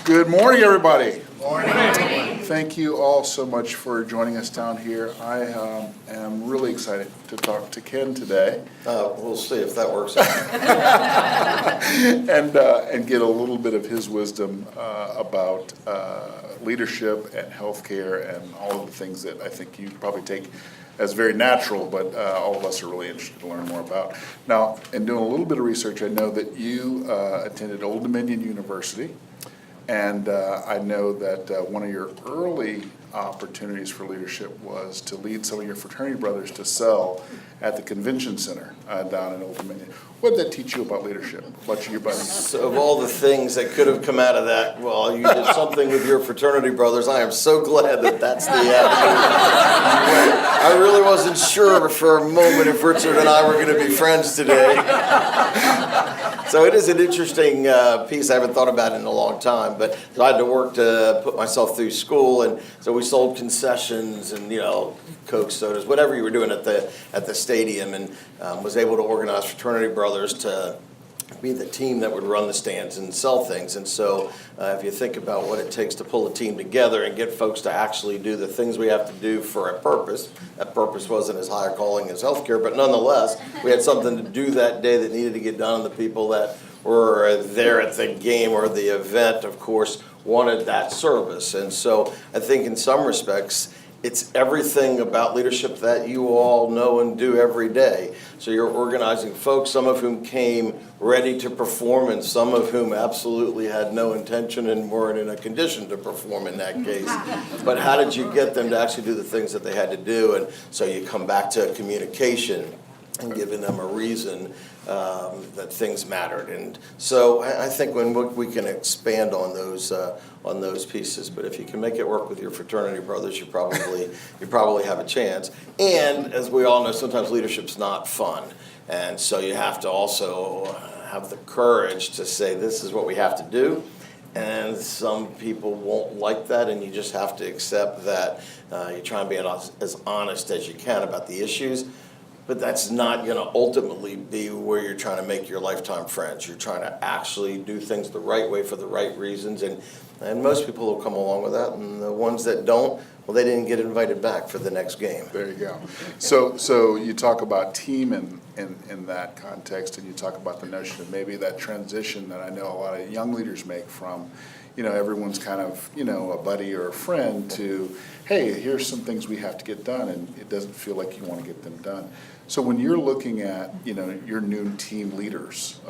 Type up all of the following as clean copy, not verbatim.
Good morning, everybody. Morning. Thank you all so much for joining us down here. I am really excited to talk to Ken today. We'll see if that works out. and get a little bit of his wisdom about leadership and healthcare and all of the things that I think you probably take as very natural, but all of us are really interested to learn more about. Now, in doing a little bit of research, I know that you attended Old Dominion University, and I know that one of your early opportunities for leadership was to lead some of your fraternity brothers to sell at the convention center down in Old Dominion. What did that teach you about leadership, about your buddies? So of all the things that could have come out of that, well, you did something with your fraternity brothers. I am so glad that that's the avenue. I really wasn't sure for a moment if Richard and I were going to be friends today. So it is an interesting piece. I haven't thought about it in a long time, but I had to work to put myself through school, and so we sold concessions and, Coke, sodas, whatever you were doing at the stadium, and was able to organize fraternity brothers to be the team that would run the stands and sell things. And so if you think about what it takes to pull a team together and get folks to actually do the things we have to do for a purpose, that purpose wasn't as high a calling as healthcare, but nonetheless, we had something to do that day that needed to get done, and the people that were there at the game or the event, of course, wanted that service. And so I think in some respects, it's everything about leadership that you all know and do every day. So you're organizing folks, some of whom came ready to perform and some of whom absolutely had no intention and weren't in a condition to perform in that case. But how did you get them to actually do the things that they had to do? And so you come back to communication and giving them a reason that things mattered. And so I think when we can expand on those pieces, but if you can make it work with your fraternity brothers, you probably have a chance. And as we all know, sometimes leadership's not fun, and so you have to also have the courage to say this is what we have to do. And some people won't like that, and you just have to accept that you try and be as honest as you can about the issues. But that's not going to ultimately be where you're trying to make your lifetime friends. You're trying to actually do things the right way for the right reasons, and most people will come along with that, and the ones that don't, well, they didn't get invited back for the next game. There you go. So you talk about team in that context, and you talk about the notion of maybe that transition that I know a lot of young leaders make from, everyone's kind of, a buddy or a friend to, hey, here's some things we have to get done, and it doesn't feel like you want to get them done. So when you're looking at, your new team leaders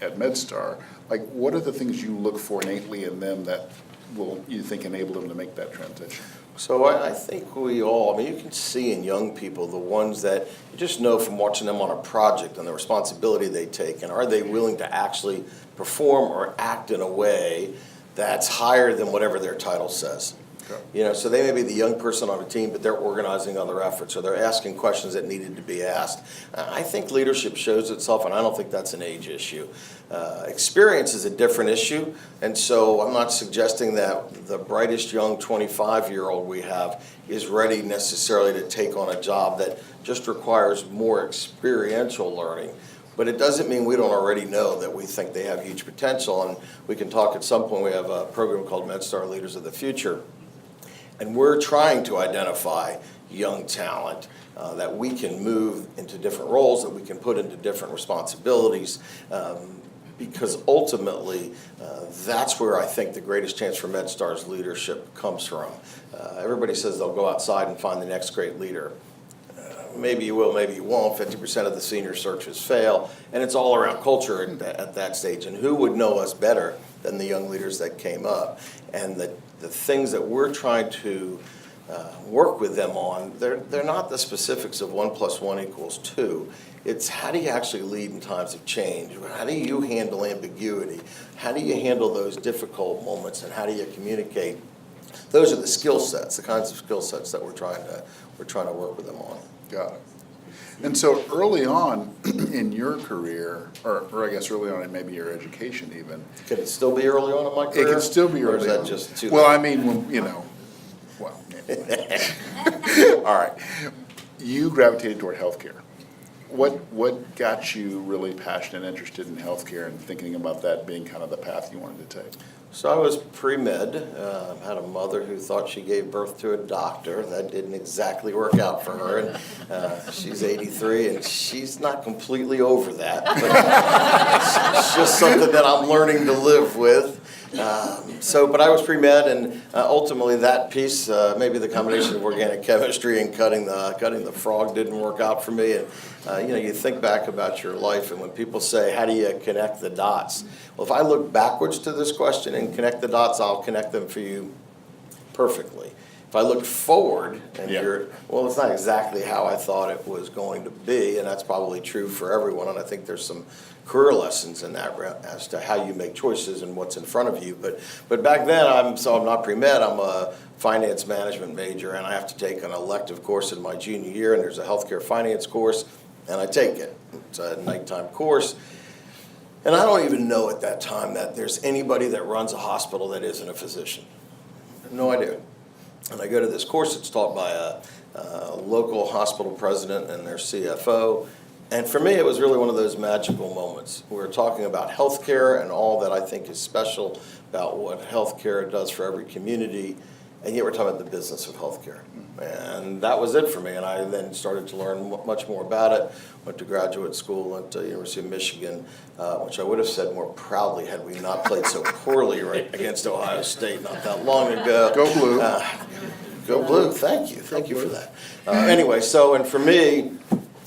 at MedStar, like what are the things you look for innately in them that will, you think, enable them to make that transition? So I think you can see in young people the ones that you just know from watching them on a project and the responsibility they take, and are they willing to actually perform or act in a way that's higher than whatever their title says. Okay. So they may be the young person on a team, but they're organizing other efforts, or they're asking questions that needed to be asked. I think leadership shows itself, and I don't think that's an age issue. Experience is a different issue, and so I'm not suggesting that the brightest young 25-year-old we have is ready necessarily to take on a job that just requires more experiential learning. But it doesn't mean we don't already know that we think they have huge potential, and we can talk at some point. We have a program called MedStar Leaders of the Future, and we're trying to identify young talent that we can move into different roles, that we can put into different responsibilities, because ultimately that's where I think the greatest chance for MedStar's leadership comes from. Everybody says they'll go outside and find the next great leader. Maybe you will, maybe you won't. 50% of the senior searches fail, and it's all around culture at that stage. And who would know us better than the young leaders that came up? And the things that we're trying to work with them on, they're not the specifics of 1 + 1 = 2. It's how do you actually lead in times of change? How do you handle ambiguity? How do you handle those difficult moments, and how do you communicate? Those are the skill sets, the kinds of skill sets that we're trying to work with them on. Got it. And so early on in your career, or I guess early on in maybe your education even. Could it still be early on in my career? It can still be early on. Or is that just too Well, late? I mean, all right. You gravitated toward healthcare. What got you really passionate and interested in healthcare and thinking about that being kind of the path you wanted to take? So I was pre-med, had a mother who thought she gave birth to a doctor. That didn't exactly work out for her, and she's 83, and she's not completely over that, but it's just something that I'm learning to live with. But I was pre-med, and ultimately that piece, maybe the combination of organic chemistry and cutting the frog didn't work out for me. And you think back about your life, and when people say, how do you connect the dots? Well, if I look backwards to this question and connect the dots, I'll connect them for you perfectly. If I look forward and it's not exactly how I thought it was going to be, and that's probably true for everyone, and I think there's some career lessons in that as to how you make choices and what's in front of you. But back then, I'm not pre-med, I'm a finance management major, and I have to take an elective course in my junior year, and there's a healthcare finance course, and I take it. It's a nighttime course. And I don't even know at that time that there's anybody that runs a hospital that isn't a physician. No idea. And I go to this course that's taught by a local hospital president and their CFO. And for me, it was really one of those magical moments. We were talking about healthcare and all that I think is special about what healthcare does for every community. And yet we're talking about the business of healthcare. And that was it for me. And I then started to learn much more about it. Went to graduate school at the University of Michigan, which I would have said more proudly had we not played so poorly right against Ohio State not that long ago. Go Blue. Go Blue. Thank you. Thank you for that. Anyway, and for me,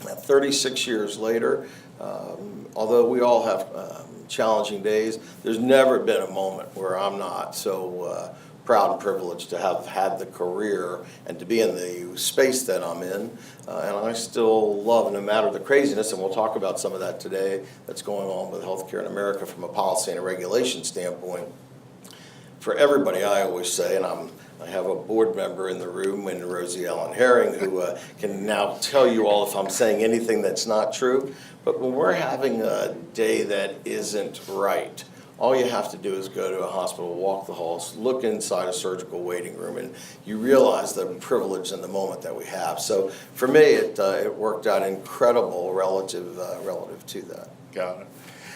36 years later, although we all have challenging days, there's never been a moment where I'm not so proud and privileged to have had the career and to be in the space that I'm in. And I still love, no matter the craziness, and we'll talk about some of that today, that's going on with healthcare in America from a policy and a regulation standpoint. For everybody, I always say, and I have a board member in the room, and Rosie Ellen Herring, who can now tell you all if I'm saying anything that's not true. But when we're having a day that isn't right, all you have to do is go to a hospital, walk the halls, look inside a surgical waiting room, and you realize the privilege in the moment that we have. So for me, it worked out incredible relative to that. Got it.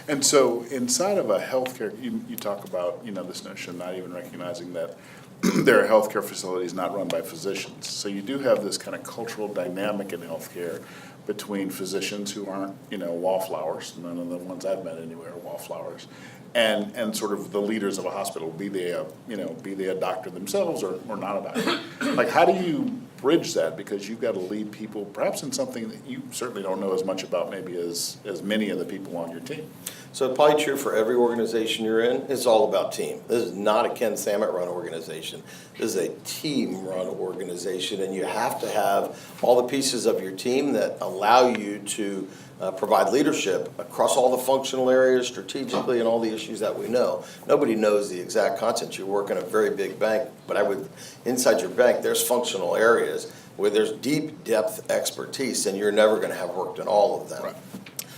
And so inside of a healthcare, you talk about, this notion of not even recognizing that there are healthcare facilities not run by physicians. So you do have this kind of cultural dynamic in healthcare between physicians who aren't, wallflowers. None of the ones I've met anywhere are wallflowers. And sort of the leaders of a hospital, be they a doctor themselves or not a doctor. Like, how do you bridge that? Because you've got to lead people perhaps in something that you certainly don't know as much about maybe as many of the people on your team. So it's probably true for every organization you're in. It's all about team. This is not a Ken Samet run organization. This is a team run organization, and you have to have all the pieces of your team that allow you to provide leadership across all the functional areas strategically and all the issues that we know. Nobody knows the exact content. You work in a very big bank, but inside your bank, there's functional areas where there's deep depth expertise, and you're never going to have worked in all of them. Right.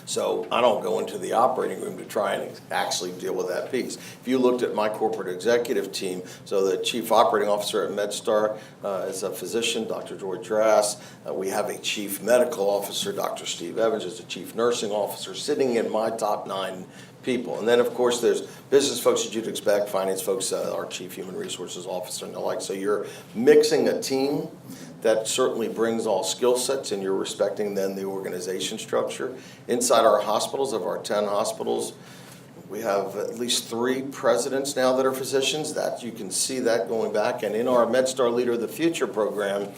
So I don't go into the operating room to try and actually deal with that piece. If you looked at my corporate executive team, so the chief operating officer at MedStar is a physician, Dr. George Drass. We have a chief medical officer, Dr. Steve Evans, is a chief nursing officer, sitting in my top 9 people. And then, of course, there's business folks that you'd expect, finance folks, our chief human resources officer and the like. So you're mixing a team that certainly brings all skill sets, and you're respecting then the organization structure. Inside our hospitals, of our 10 hospitals, we have at least 3 presidents now that are physicians. That you can see that going back. And in our MedStar Leader of the Future program,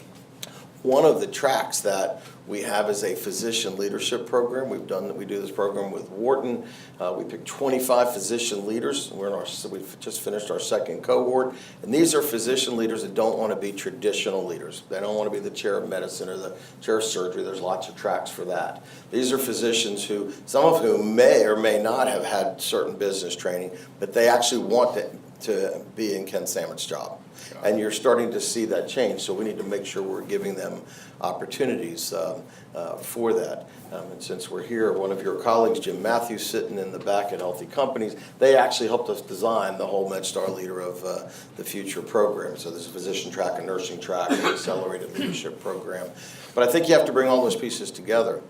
one of the tracks that we have is a physician leadership program. We do this program with Wharton. We picked 25 physician leaders. We've just finished our 2nd cohort. And these are physician leaders that don't want to be traditional leaders. They don't want to be the chair of medicine or the chair of surgery. There's lots of tracks for that. These are physicians who, some of whom may or may not have had certain business training, but they actually want to be in Ken Samet's job. And you're starting to see that change, so we need to make sure we're giving them opportunities for that. And since we're here, one of your colleagues, Jim Matthews, sitting in the back at Healthy Companies, they actually helped us design the whole MedStar Leader of the Future program. So there's a physician track, a nursing track, an accelerated leadership program. But I think you have to bring all those pieces together.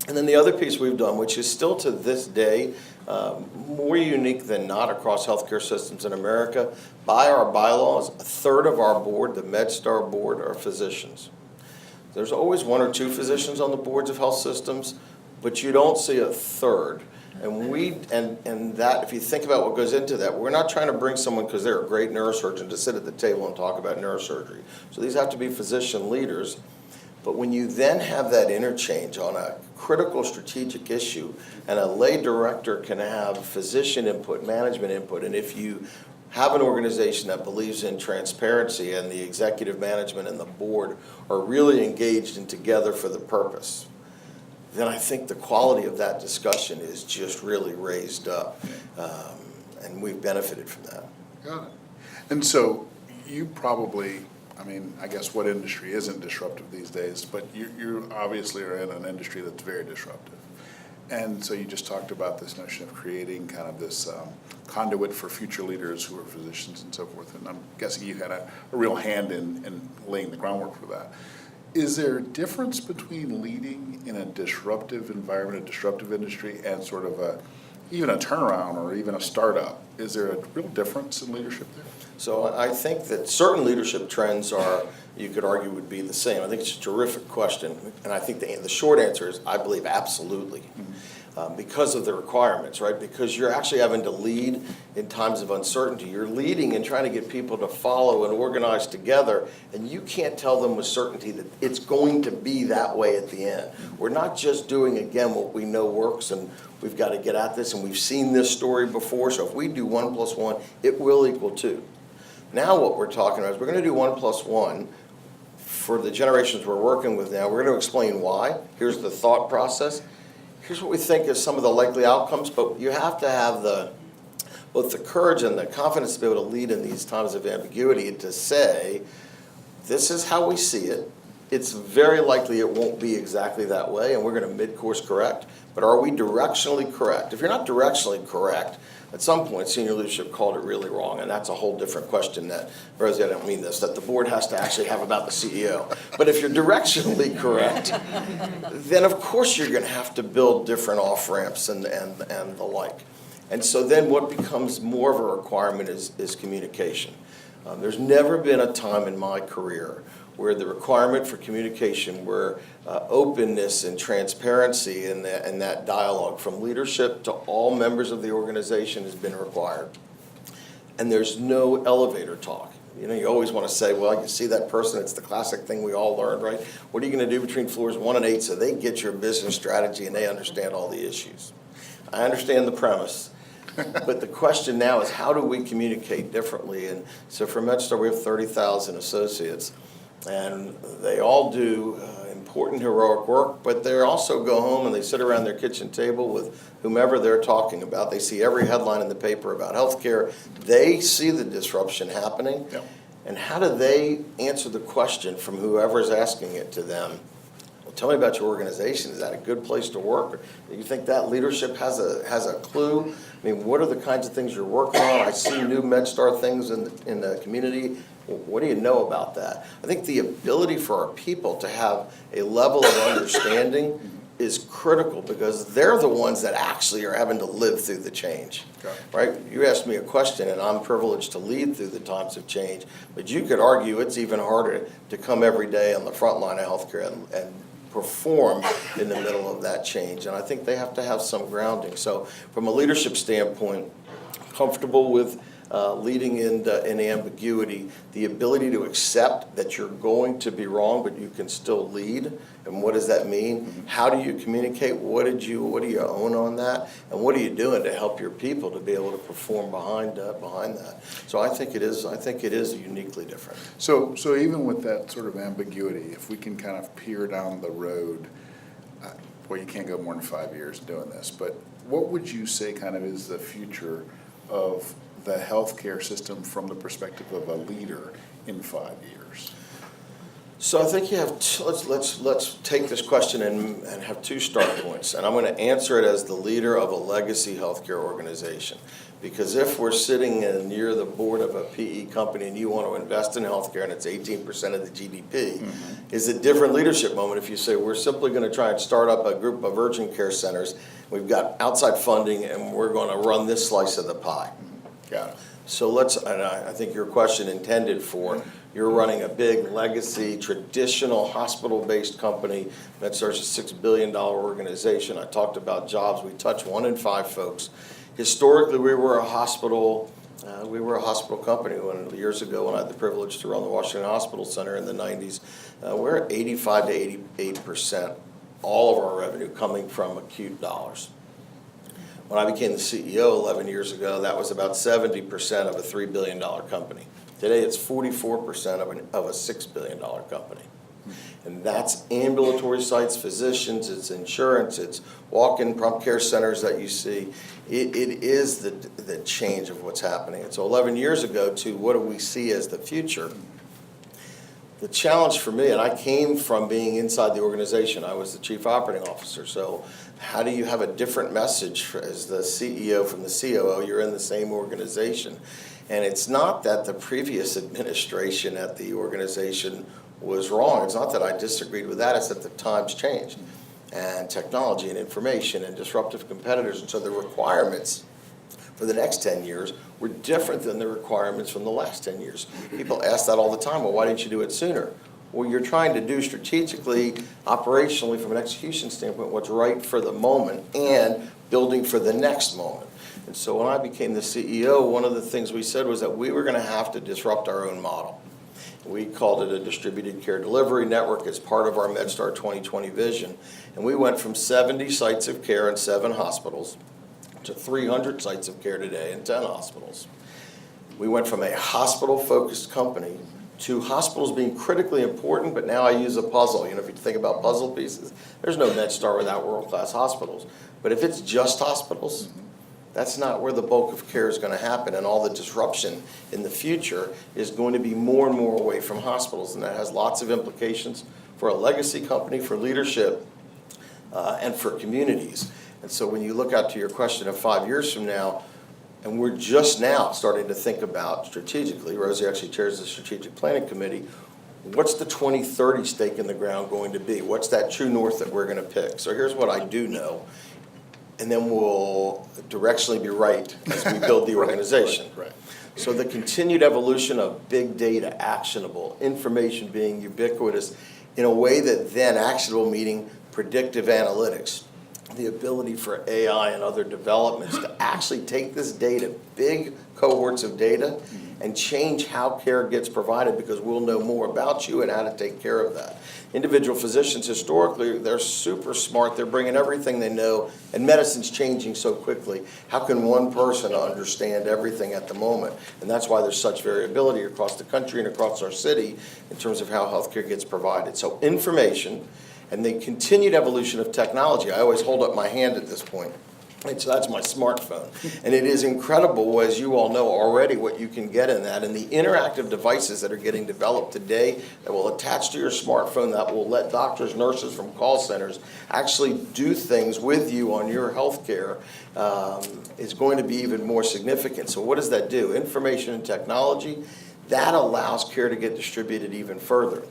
And then the other piece we've done, which is still to this day more unique than not across healthcare systems in America, by our bylaws, a third of our board, the MedStar board, are physicians. There's always one or two physicians on the boards of health systems, but you don't see a third. And that, if you think about what goes into that, we're not trying to bring someone because they're a great neurosurgeon to sit at the table and talk about neurosurgery. So these have to be physician leaders. But when you then have that interchange on a critical strategic issue, and a lay director can have physician input, management input, and if you have an organization that believes in transparency and the executive management and the board are really engaged and together for the purpose, then I think the quality of that discussion is just really raised up, and we've benefited from that. Got it. And so you probably, I mean, I guess what industry isn't disruptive these days, but you obviously are in an industry that's very disruptive. And so you just talked about this notion of creating kind of this conduit for future leaders who are physicians and so forth, and I'm guessing you had a real hand in laying the groundwork for that. Is there a difference between leading in a disruptive environment, a disruptive industry, and sort of even a turnaround or even a startup? Is there a real difference in leadership there? So I think that certain leadership trends are, you could argue, would be the same. I think it's a terrific question, and I think the short answer is I believe absolutely. Because of the requirements, right? Because you're actually having to lead in times of uncertainty. You're leading and trying to get people to follow and organize together, and you can't tell them with certainty that it's going to be that way at the end. We're not just doing, again, what we know works, and we've got to get at this, and we've seen this story before, so if we do 1 + 1, it will equal 2. Now what we're talking about is we're going to do 1 + 1 for the generations we're working with now. We're going to explain why. Here's the thought process. Here's what we think is some of the likely outcomes, but you have to have both the courage and the confidence to be able to lead in these times of ambiguity and to say, this is how we see it. It's very likely it won't be exactly that way, and we're going to mid-course correct, but are we directionally correct? If you're not directionally correct, at some point senior leadership called it really wrong, and that's a whole different question that, Rosie, I don't mean this, that the board has to actually have about the CEO. But if you're directionally correct, then of course you're going to have to build different off-ramps and the like. And so then what becomes more of a requirement is communication. There's never been a time in my career where the requirement for communication, where openness and transparency and that dialogue from leadership to all members of the organization has been required. And there's no elevator talk. You know, you always want to say, well, you see that person, it's the classic thing we all learned, right? What are you going to do between floors 1 and 8 so they get your business strategy and they understand all the issues? I understand the premise. But the question now is, how do we communicate differently? And so for MedStar, we have 30,000 associates. And they all do important, heroic work, but they also go home and they sit around their kitchen table with whomever they're talking about. They see every headline in the paper about healthcare. They see the disruption happening. Yep. And how do they answer the question from whoever's asking it to them? Well, tell me about your organization. Is that a good place to work? Do you think that leadership has a clue? I mean, what are the kinds of things you're working on? I see new MedStar things in the community. What do you know about that? I think the ability for our people to have a level of understanding is critical because they're the ones that actually are having to live through the change, right? You asked me a question, and I'm privileged to lead through the times of change, but you could argue it's even harder to come every day on the front line of healthcare and perform in the middle of that change, and I think they have to have some grounding. So from a leadership standpoint, comfortable with leading in ambiguity, the ability to accept that you're going to be wrong, but you can still lead. And what does that mean? How do you communicate? What do you own on that? And what are you doing to help your people to be able to perform behind that? So I think it is uniquely different. So even with that sort of ambiguity, if we can kind of peer down the road, well, you can't go more than 5 years doing this, but what would you say kind of is the future of the healthcare system from the perspective of a leader in 5 years? So I think you have, let's take this question and have two start points. And I'm going to answer it as the leader of a legacy healthcare organization. Because if we're sitting and you're the board of a PE company and you want to invest in healthcare and it's 18% of the GDP, is a different leadership moment if you say we're simply going to try and start up a group of urgent care centers. We've got outside funding and we're going to run this slice of the pie. Got it. So and I think your question intended for, you're running a big legacy, traditional hospital-based company. MedStar's a $6 billion organization. I talked about jobs. We touch 1 in 5 folks. Historically, we were a hospital company. Years ago, when I had the privilege to run the Washington Hospital Center in the 90s, we're at 85 to 88%, all of our revenue coming from acute dollars. When I became the CEO 11 years ago, that was about 70% of a $3 billion company. Today, it's 44% of a $6 billion company. And that's ambulatory sites, physicians, it's insurance, it's walk-in prompt care centers that you see. It is the change of what's happening. And so 11 years ago to what do we see as the future? The challenge for me, and I came from being inside the organization, I was the chief operating officer, so how do you have a different message as the CEO from the COO? You're in the same organization. And it's not that the previous administration at the organization was wrong. It's not that I disagreed with that. It's that the times changed. And technology and information and disruptive competitors. And so the requirements for the next 10 years were different than the requirements from the last 10 years. People ask that all the time. Well, why didn't you do it sooner? Well, you're trying to do strategically, operationally, from an execution standpoint, what's right for the moment and building for the next moment. And so when I became the CEO, one of the things we said was that we were going to have to disrupt our own model. We called it a distributed care delivery network as part of our MedStar 2020 vision. And we went from 70 sites of care in 7 hospitals to 300 sites of care today in 10 hospitals. We went from a hospital-focused company to hospitals being critically important, but now I use a puzzle. You know, if you think about puzzle pieces, there's no MedStar without world-class hospitals. But if it's just hospitals, that's not where the bulk of care is going to happen, and all the disruption in the future is going to be more and more away from hospitals, and that has lots of implications for a legacy company, for leadership, and for communities. And so when you look out to your question of 5 years from now, and we're just now starting to think about strategically, Rosie actually chairs the strategic planning committee, what's the 2030 stake in the ground going to be? What's that true north that we're going to pick? So here's what I do know. And then we'll directionally be right as we build the organization. Right. So the continued evolution of big data, actionable, information being ubiquitous in a way that then actionable meaning predictive analytics, the ability for AI and other developments to actually take this data, big cohorts of data, and change how care gets provided because we'll know more about you and how to take care of that. Individual physicians, historically, they're super smart. They're bringing everything they know, and medicine's changing so quickly. How can one person understand everything at the moment? And that's why there's such variability across the country and across our city in terms of how healthcare gets provided. So information and the continued evolution of technology. I always hold up my hand at this point. And so that's my smartphone. And it is incredible, as you all know already, what you can get in that. And the interactive devices that are getting developed today that will attach to your smartphone, that will let doctors, nurses from call centers actually do things with you on your health care is going to be even more significant. So what does that do? Information and technology, that allows care to get distributed even further.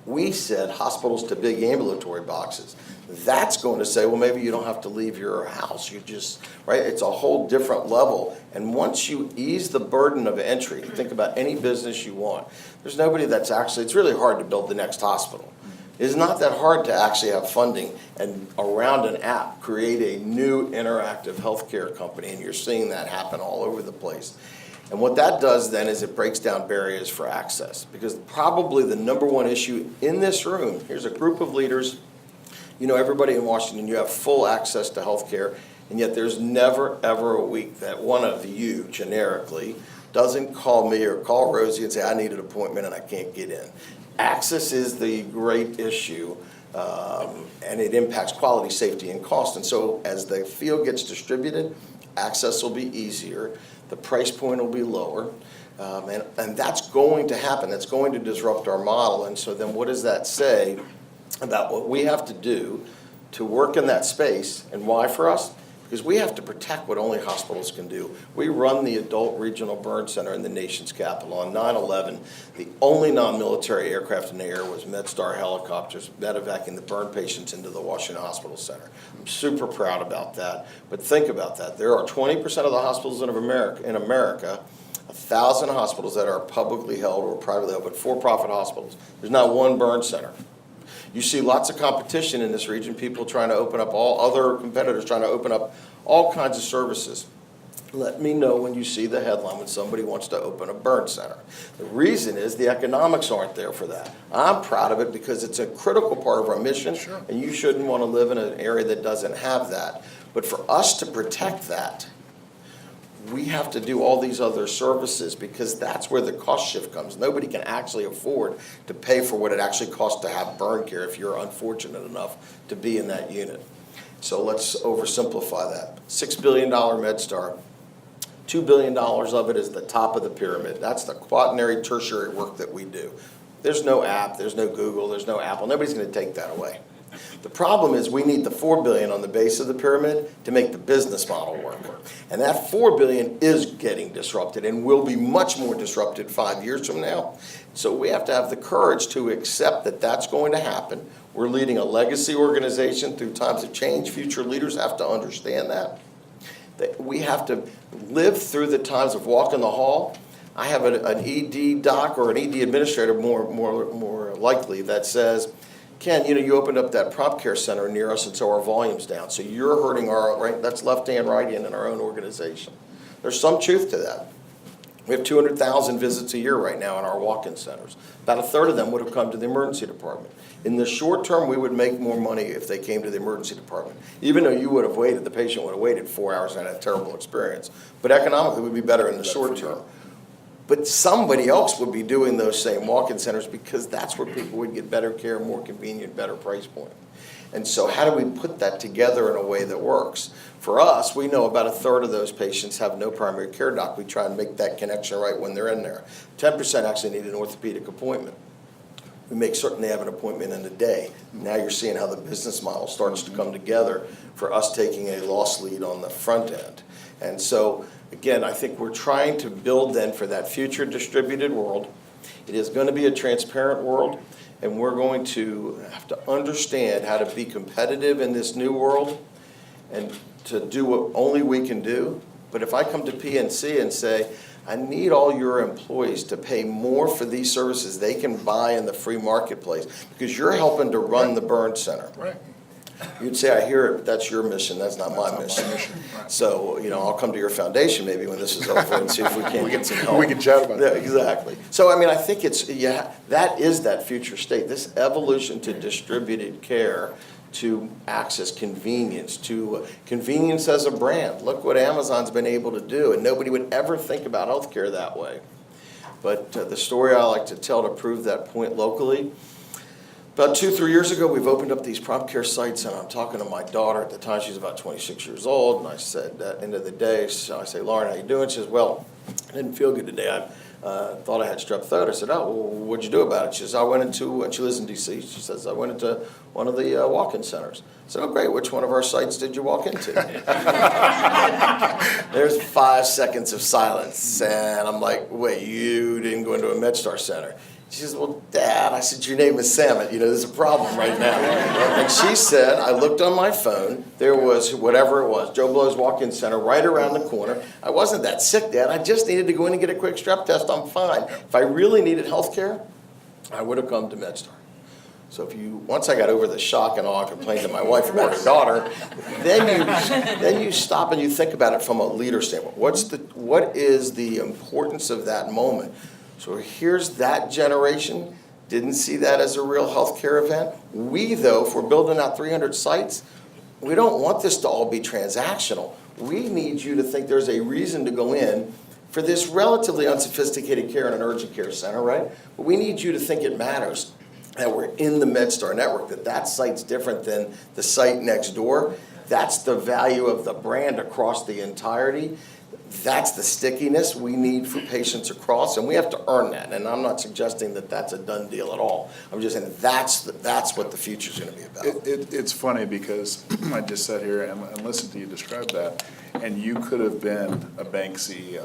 We said hospitals to big ambulatory boxes. That's going to say, well, maybe you don't have to leave your house. You just, right? It's a whole different level. And once you ease the burden of entry, think about any business you want. There's nobody that's actually, it's really hard to build the next hospital. It's not that hard to actually have funding and around an app create a new interactive healthcare company. And you're seeing that happen all over the place. And what that does then is it breaks down barriers for access. Because probably the number one issue in this room, here's a group of leaders, you know, everybody in Washington, you have full access to health care, and yet there's never, ever a week that one of you, generically, doesn't call me or call Rosie and say, I need an appointment and I can't get in. Access is the great issue, and it impacts quality, safety, and cost. And so as the field gets distributed, access will be easier. The price point will be lower. And that's going to happen. That's going to disrupt our model. And so then what does that say about what we have to do to work in that space? And why for us? Because we have to protect what only hospitals can do. We run the adult regional burn center in the nation's capital. On 9/11, the only non-military aircraft in the air was MedStar helicopters medevacing the burn patients into the Washington Hospital Center. I'm super proud about that. But think about that. There are 20% of the hospitals in America, 1,000 hospitals that are publicly held or privately held, but for-profit hospitals. There's not one burn center. You see lots of competition in this region, people trying to open up, all other competitors trying to open up all kinds of services. Let me know when you see the headline when somebody wants to open a burn center. The reason is the economics aren't there for that. I'm proud of it because it's a critical part of our mission, Sure. and you shouldn't want to live in an area that doesn't have that. But for us to protect that, we have to do all these other services because that's where the cost shift comes. Nobody can actually afford to pay for what it actually costs to have burn care if you're unfortunate enough to be in that unit. So let's oversimplify that. $6 billion MedStar, $2 billion of it is the top of the pyramid. That's the quaternary tertiary work that we do. There's no app, there's no Google, there's no Apple. Nobody's going to take that away. The problem is we need the $4 billion on the base of the pyramid to make the business model work. And that $4 billion is getting disrupted and will be much more disrupted 5 years from now. So we have to have the courage to accept that that's going to happen. We're leading a legacy organization through times of change. Future leaders have to understand that. That we have to live through the times of walking the hall. I have an ED doc or an ED administrator more likely that says, Ken, you opened up that prompt care center near us, and so our volume's down. So you're hurting our, right, that's left hand, right hand in our own organization. There's some truth to that. We have 200,000 visits a year right now in our walk-in centers. About a third of them would have come to the emergency department. In the short term, we would make more money if they came to the emergency department. Even though you would have waited, the patient would have waited 4 hours and had a terrible experience. But economically, it would be better in the short term. But somebody else would be doing those same walk-in centers because that's where people would get better care, more convenient, better price point. And so how do we put that together in a way that works? For us, we know about a third of those patients have no primary care doc. We try and make that connection right when they're in there. 10% actually need an orthopedic appointment. We make certain they have an appointment in a day. Now you're seeing how the business model starts to come together for us taking a loss lead on the front end. And so, again, I think we're trying to build then for that future distributed world. It is going to be a transparent world, and we're going to have to understand how to be competitive in this new world and to do what only we can do. But if I come to PNC and say, I need all your employees to pay more for these services they can buy in the free marketplace because you're helping to run the burn center. Right. You'd say, I hear it, but that's your mission, that's not my mission. Right. So, I'll come to your foundation maybe when this is over and see if we can't get some help. We can chat about Yeah, that. exactly. So, I think that is that future state, this evolution to distributed care, to access convenience, to convenience as a brand. Look what Amazon's been able to do, and nobody would ever think about healthcare that way. But the story I like to tell to prove that point locally, about 2-3 years ago, we've opened up these prompt care sites, and I'm talking to my daughter. At the time, she's about 26 years old, and I said, at the end of the day, so I say, Lauren, how you doing? She says, well, I didn't feel good today. I thought I had strep throat. I said, oh, well, what'd you do about it? She says, I went into, and she lives in D.C., she says, I went into one of the walk-in centers. I said, oh, great, which one of our sites did you walk into? There's 5 seconds of silence, and I'm like, wait, you didn't go into a MedStar center? She says, well, Dad, I said, your name is Samet. There's a problem right now. And she said, I looked on my phone. There was whatever it was, Joe Blow's walk-in center right around the corner. I wasn't that sick, Dad. I just needed to go in and get a quick strep test. I'm fine. If I really needed health care, I would have come to MedStar. So once I got over the shock and awe and complained to my wife about her daughter, then you stop and you think about it from a leader standpoint. What is the importance of that moment? So here's that generation, didn't see that as a real healthcare event. We, though, if we're building out 300 sites, we don't want this to all be transactional. We need you to think there's a reason to go in for this relatively unsophisticated care in an urgent care center, right? But we need you to think it matters that we're in the MedStar network, that site's different than the site next door. That's the value of the brand across the entirety. That's the stickiness we need for patients across, and we have to earn that. And I'm not suggesting that that's a done deal at all. I'm just saying that's what the future's going to be about. It's funny because I just sat here and listened to you describe that, and you could have been a bank CEO.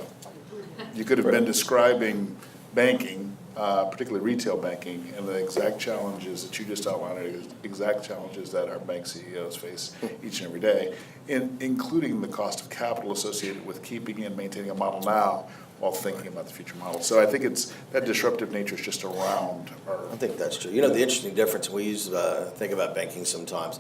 You could have been describing banking, particularly retail banking, and the exact challenges that you just outlined are the exact challenges that our bank CEOs face each and every day, including the cost of capital associated with keeping and maintaining a model now while thinking about the future model. So I think that disruptive nature is just around I think that's true. The interesting difference, we think about banking sometimes.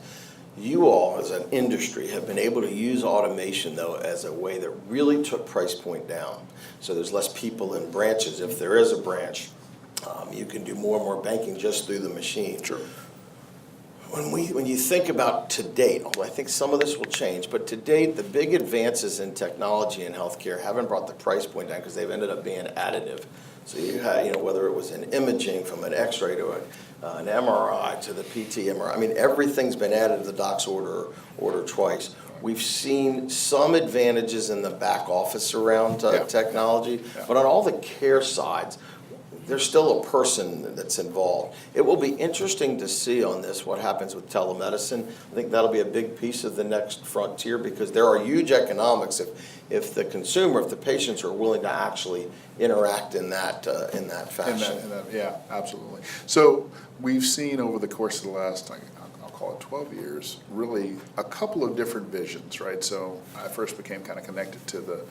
You all, as an industry, have been able to use automation, though, as a way that really took price point down. So there's less people in branches. If there is a branch, you can do more and more banking just through the machine. Sure. When you think about to date, although I think some of this will change, but to date, the big advances in technology in healthcare haven't brought the price point down because they've ended up being additive. So you had, whether it was an imaging from an X-ray to an MRI to the PT MRI. I mean, everything's been added to the doc's order twice. We've seen some advantages in the back office around technology, but on all the care sides, there's still a person that's involved. It will be interesting to see on this what happens with telemedicine. I think that'll be a big piece of the next frontier because there are huge economics if the consumer, if the patients are willing to actually interact in that fashion. Yeah, absolutely. So we've seen over the course of the last, I'll call it 12 years, really a couple of different visions, right? So I first became kind of connected to the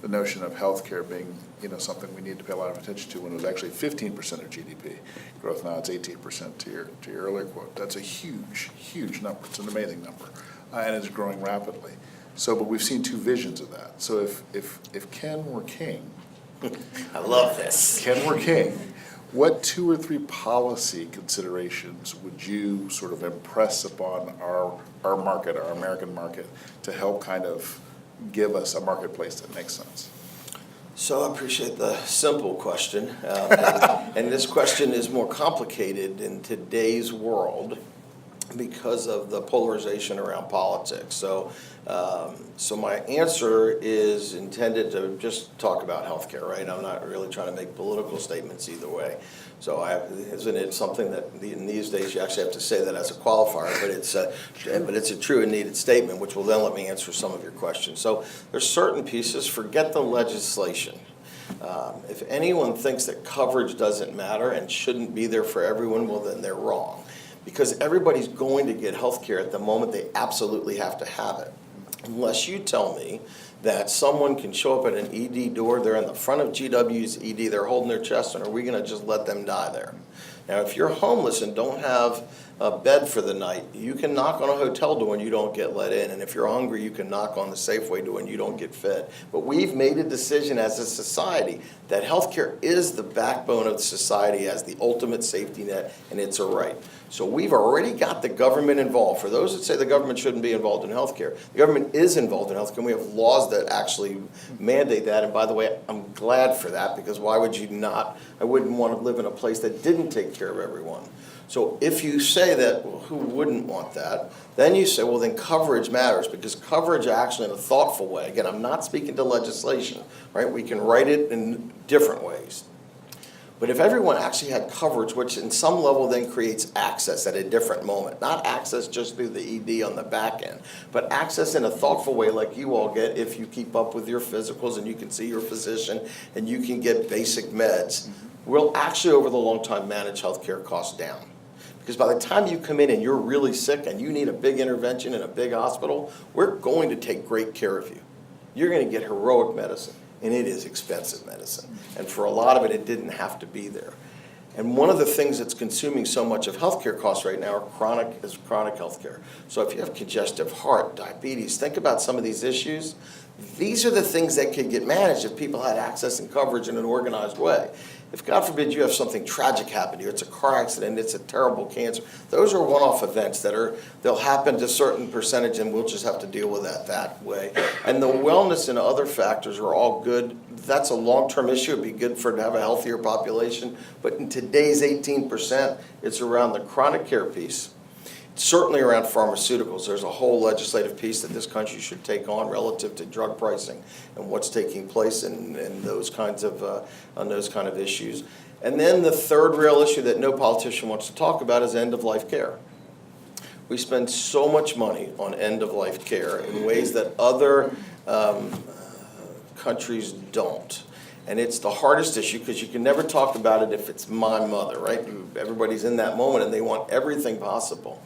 notion of healthcare being, something we need to pay a lot of attention to when it was actually 15% of GDP growth. Now it's 18% to your earlier quote. That's a huge, huge number. It's an amazing number, and it's growing rapidly. So, but we've seen two visions of that. So if Ken were king, I love this. Ken were king, what 2 or 3 policy considerations would you sort of impress upon our market, our American market, to help kind of give us a marketplace that makes sense? So I appreciate the simple question, and this question is more complicated in today's world because of the polarization around politics. So my answer is intended to just talk about healthcare, right? I'm not really trying to make political statements either way. So isn't it something that in these days you actually have to say that as a qualifier, but it's a true and needed statement, which will then let me answer some of your questions. So there's certain pieces, forget the legislation. If anyone thinks that coverage doesn't matter and shouldn't be there for everyone, well then they're wrong. Because everybody's going to get health care at the moment they absolutely have to have it. Unless you tell me that someone can show up at an ED door, they're in the front of GW's ED, they're holding their chest, and are we going to just let them die there? Now, if you're homeless and don't have a bed for the night, you can knock on a hotel door and you don't get let in. And if you're hungry, you can knock on the Safeway door and you don't get fed. But we've made a decision as a society that healthcare is the backbone of society as the ultimate safety net, and it's a right. So we've already got the government involved. For those that say the government shouldn't be involved in healthcare, the government is involved in healthcare, and we have laws that actually mandate that. And by the way, I'm glad for that, because why would you not? I wouldn't want to live in a place that didn't take care of everyone. So if you say that, well, who wouldn't want that? Then you say, well, then coverage matters, because coverage actually in a thoughtful way, again, I'm not speaking to legislation, right? We can write it in different ways. But if everyone actually had coverage, which in some level then creates access at a different moment, not access just through the ED on the back end, but access in a thoughtful way like you all get if you keep up with your physicals and you can see your physician and you can get basic meds, we'll actually over the long time manage healthcare costs down. Because by the time you come in and you're really sick and you need a big intervention in a big hospital, we're going to take great care of you. You're going to get heroic medicine. And it is expensive medicine. And for a lot of it, it didn't have to be there. And one of the things that's consuming so much of healthcare costs right now are chronic healthcare. So if you have congestive heart, diabetes, think about some of these issues. These are the things that could get managed if people had access and coverage in an organized way. If, God forbid, you have something tragic happen to you, it's a car accident, it's a terrible cancer, those are one-off events they'll happen to a certain percentage, and we'll just have to deal with that way. And the wellness and other factors are all good. That's a long-term issue. It'd be good to have a healthier population. But in today's 18%, it's around the chronic care piece. Certainly around pharmaceuticals, there's a whole legislative piece that this country should take on relative to drug pricing and what's taking place in those kinds of on those kind of issues. And then the third real issue that no politician wants to talk about is end-of-life care. We spend so much money on end-of-life care in ways that other countries don't. And it's the hardest issue because you can never talk about it if it's my mother, right? Everybody's in that moment and they want everything possible.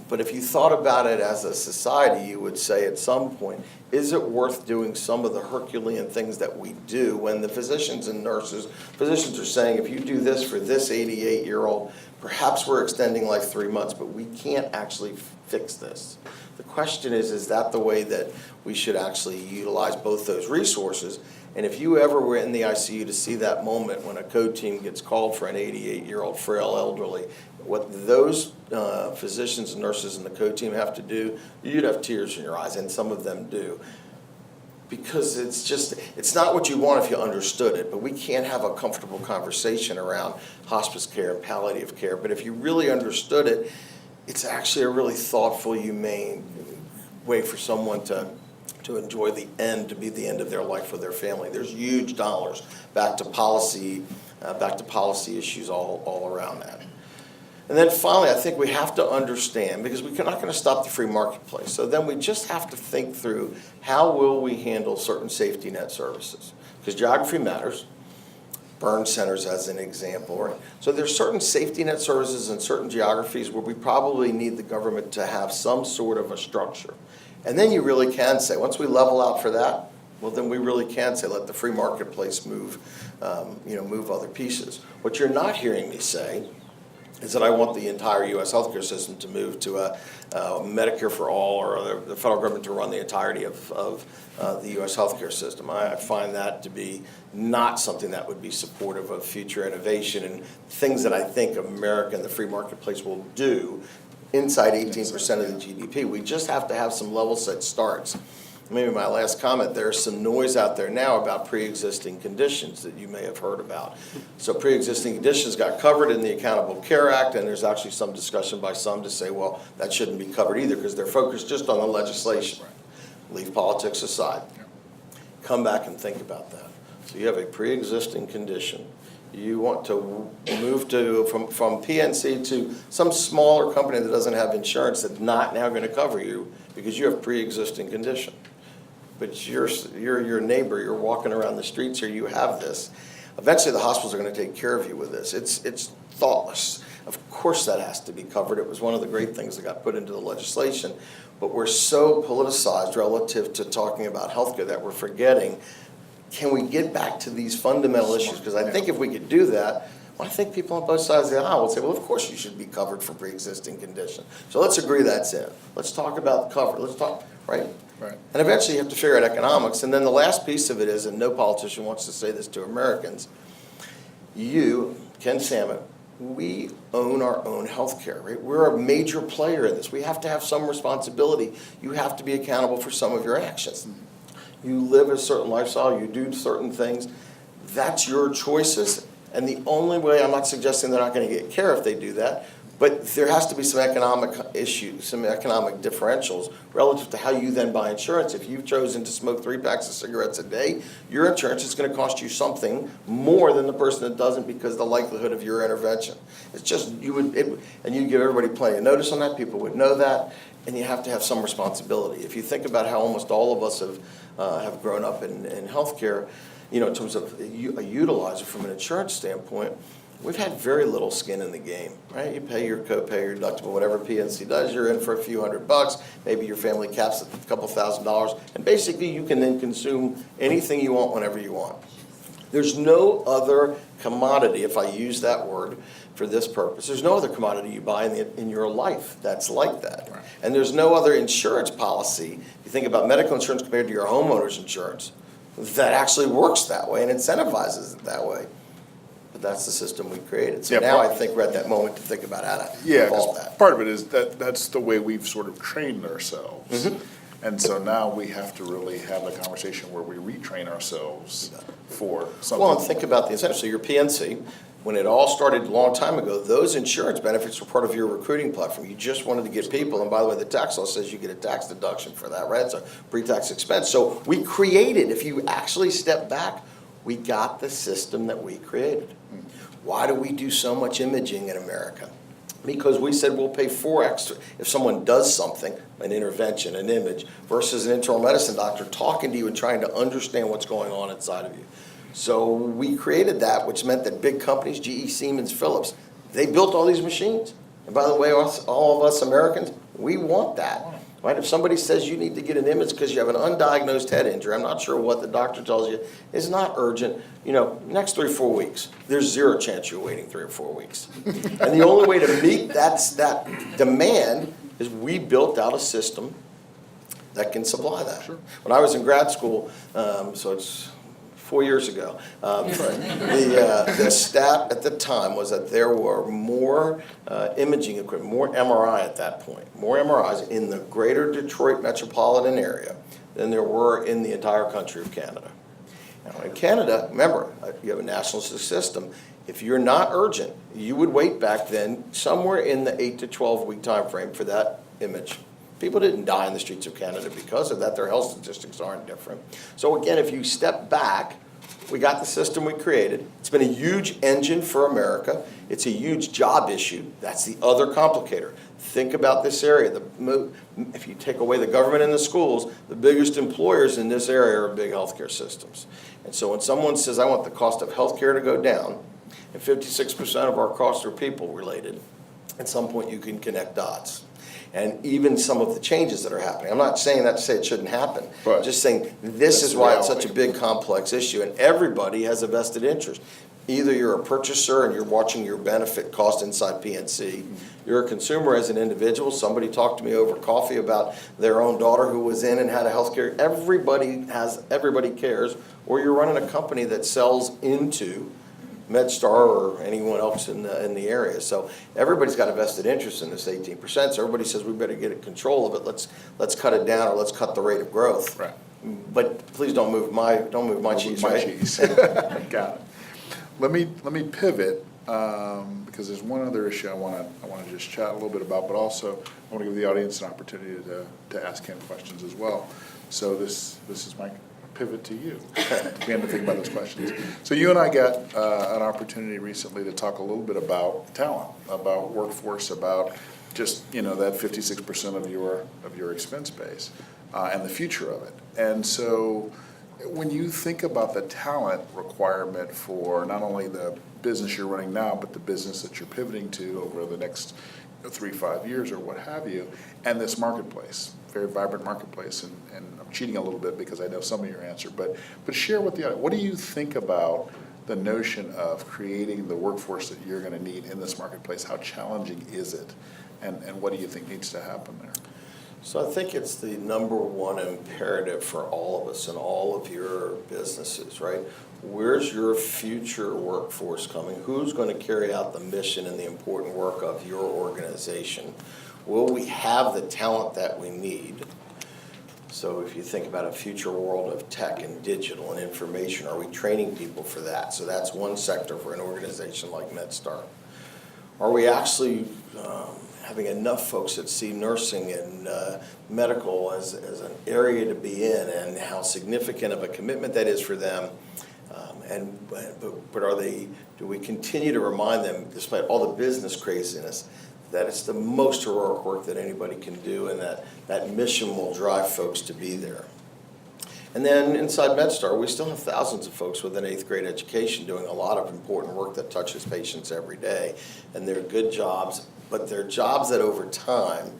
But if you thought about it as a society, you would say at some point, is it worth doing some of the Herculean things that we do when the physicians are saying, if you do this for this 88-year-old, perhaps we're extending life 3 months, but we can't actually fix this. The question is that the way that we should actually utilize both those resources? And if you ever were in the ICU to see that moment when a code team gets called for an 88-year-old frail elderly, what those physicians and nurses and the code team have to do, you'd have tears in your eyes, and some of them do. Because it's not what you want if you understood it, but we can't have a comfortable conversation around hospice care and palliative care. But if you really understood it, it's actually a really thoughtful, humane way for someone to enjoy the end, to be the end of their life with their family. There's huge dollars back to policy issues all around that. And then finally, I think we have to understand, because we're not going to stop the free marketplace, so then we just have to think through how will we handle certain safety net services. Because geography matters. Burn centers as an example. Right? So there's certain safety net services in certain geographies where we probably need the government to have some sort of a structure. And then you really can say, once we level out for that, well, then we really can say, let the free marketplace move other pieces. What you're not hearing me say is that I want the entire U.S. healthcare system to move to a Medicare for all, or the federal government to run the entirety of the U.S. healthcare system. I find that to be not something that would be supportive of future innovation and things that I think America and the free marketplace will do inside 18% of the GDP. We just have to have some level set starts. Maybe my last comment, there's some noise out there now about pre-existing conditions that you may have heard about. So pre-existing conditions got covered in the Accountable Care Act, and there's actually some discussion by some to say, well, that shouldn't be covered either because they're focused just on the legislation. Leave politics aside. Come back and think about that. So you have a pre-existing condition. You want to move from PNC to some smaller company that doesn't have insurance that's not now going to cover you because you have pre-existing condition. But you're your neighbor, you're walking around the streets here, you have this. Eventually the hospitals are going to take care of you with this. It's thoughtless. Of course that has to be covered. It was one of the great things that got put into the legislation. But we're so politicized relative to talking about healthcare that we're forgetting, can we get back to these fundamental issues? Because I think if we could do that, well, I think people on both sides of the aisle would say, well, of course you should be covered for pre-existing condition. So let's agree that's it. Let's talk about cover. Let's talk, right? Right. And eventually you have to figure out economics. And then the last piece of it is, and no politician wants to say this to Americans, you, Ken Samet, we own our own health care, right? We're a major player in this. We have to have some responsibility. You have to be accountable for some of your actions. You live a certain lifestyle, you do certain things. That's your choices. And the only way, I'm not suggesting they're not going to get care if they do that, but there has to be some economic issues, some economic differentials relative to how you then buy insurance. If you've chosen to smoke 3 packs of cigarettes a day, your insurance is going to cost you something more than the person that doesn't because of the likelihood of your intervention. It's just, and you give everybody plenty of notice on that, people would know that, and you have to have some responsibility. If you think about how almost all of us have grown up in healthcare, in terms of a utilizer from an insurance standpoint, we've had very little skin in the game, right? You pay your copay, your deductible, whatever PNC does, you're in for a few $100, maybe your family caps at a couple $1,000, and basically you can then consume anything you want whenever you want. There's no other commodity, if I use that word for this purpose, there's no other commodity you buy in your life that's like that. Right. And there's no other insurance policy, you think about medical insurance compared to your homeowner's insurance, that actually works that way and incentivizes it that way. But that's the system we created. So now I think we're at that moment to think about how to evolve that. Part of it is that's the way we've sort of trained ourselves. Mm-hmm. And so now we have to really have a conversation where we retrain ourselves for something. Well, and think about the incentive. So your PNC, when it all started a long time ago, those insurance benefits were part of your recruiting platform. You just wanted to get people, and by the way, the tax law says you get a tax deduction for that, right? It's a pre-tax expense. So we created, if you actually step back, we got the system that we created. Why do we do so much imaging in America? Because we said we'll pay 4x if someone does something, an intervention, an image, versus an internal medicine doctor talking to you and trying to understand what's going on inside of you. So we created that, which meant that big companies, GE, Siemens, Philips, they built all these machines. And by the way, all of us Americans, we want that. Right? If somebody says you need to get an image because you have an undiagnosed head injury, I'm not sure what the doctor tells you, is not urgent. Next 3 or 4 weeks, there's zero chance you're waiting 3 or 4 weeks. And the only way to meet that demand is we built out a system that can supply that. Sure. When I was in grad school, so it's 4 years ago, the stat at the time was that there were more imaging equipment, more MRI at that point, more MRIs in the greater Detroit metropolitan area than there were in the entire country of Canada. Now, in Canada, remember, you have a national system. If you're not urgent, you would wait back then somewhere in the 8 to 12 week time frame for that image. People didn't die in the streets of Canada because of that. Their health statistics aren't different. So again, if you step back, we got the system we created. It's been a huge engine for America. It's a huge job issue. That's the other complicator. Think about this area. If you take away the government and the schools, the biggest employers in this area are big healthcare systems. And so when someone says, I want the cost of healthcare to go down, and 56% of our costs are people related, at some point you can connect dots. And even some of the changes that are happening. I'm not saying that to say it shouldn't happen. Right. I'm just saying this is why it's such a big, complex issue, and everybody has a vested interest. Either you're a purchaser and you're watching your benefit cost inside PNC. You're a consumer as an individual. Somebody talked to me over coffee about their own daughter who was in and had a health care. Everybody cares. Or you're running a company that sells into MedStar or anyone else in the area. So everybody's got a vested interest in this 18%. So everybody says we better get control of it. Let's cut it down, or let's cut the rate of growth. Right. But please don't move my cheese. Cheese. Got it. Let me pivot because there's one other issue I want to just chat a little bit about, but also I want to give the audience an opportunity to ask him questions as well. So this is my pivot to you to begin to think about those questions. So you and I got an opportunity recently to talk a little bit about talent, about workforce, about just that 56% of your expense base and the future of it. And so when you think about the talent requirement for not only the business you're running now, but the business that you're pivoting to over the next 3-5 years or what have you, and this marketplace, very vibrant marketplace, and I'm cheating a little bit because I know some of your answer, but share with the audience, what do you think about the notion of creating the workforce that you're going to need in this marketplace? How challenging is it, and what do you think needs to happen there? So I think it's the number one imperative for all of us and all of your businesses, right? Where's your future workforce coming? Who's going to carry out the mission and the important work of your organization? Will we have the talent that we need? So if you think about a future world of tech and digital and information, are we training people for that? So that's one sector for an organization like MedStar. Are we actually having enough folks that see nursing and medical as an area to be in, and how significant of a commitment that is for them? But do we continue to remind them, despite all the business craziness, that it's the most heroic work that anybody can do, and that mission will drive folks to be there? And then inside MedStar, we still have thousands of folks with an 8th grade education doing a lot of important work that touches patients every day. And they're good jobs, but they're jobs that over time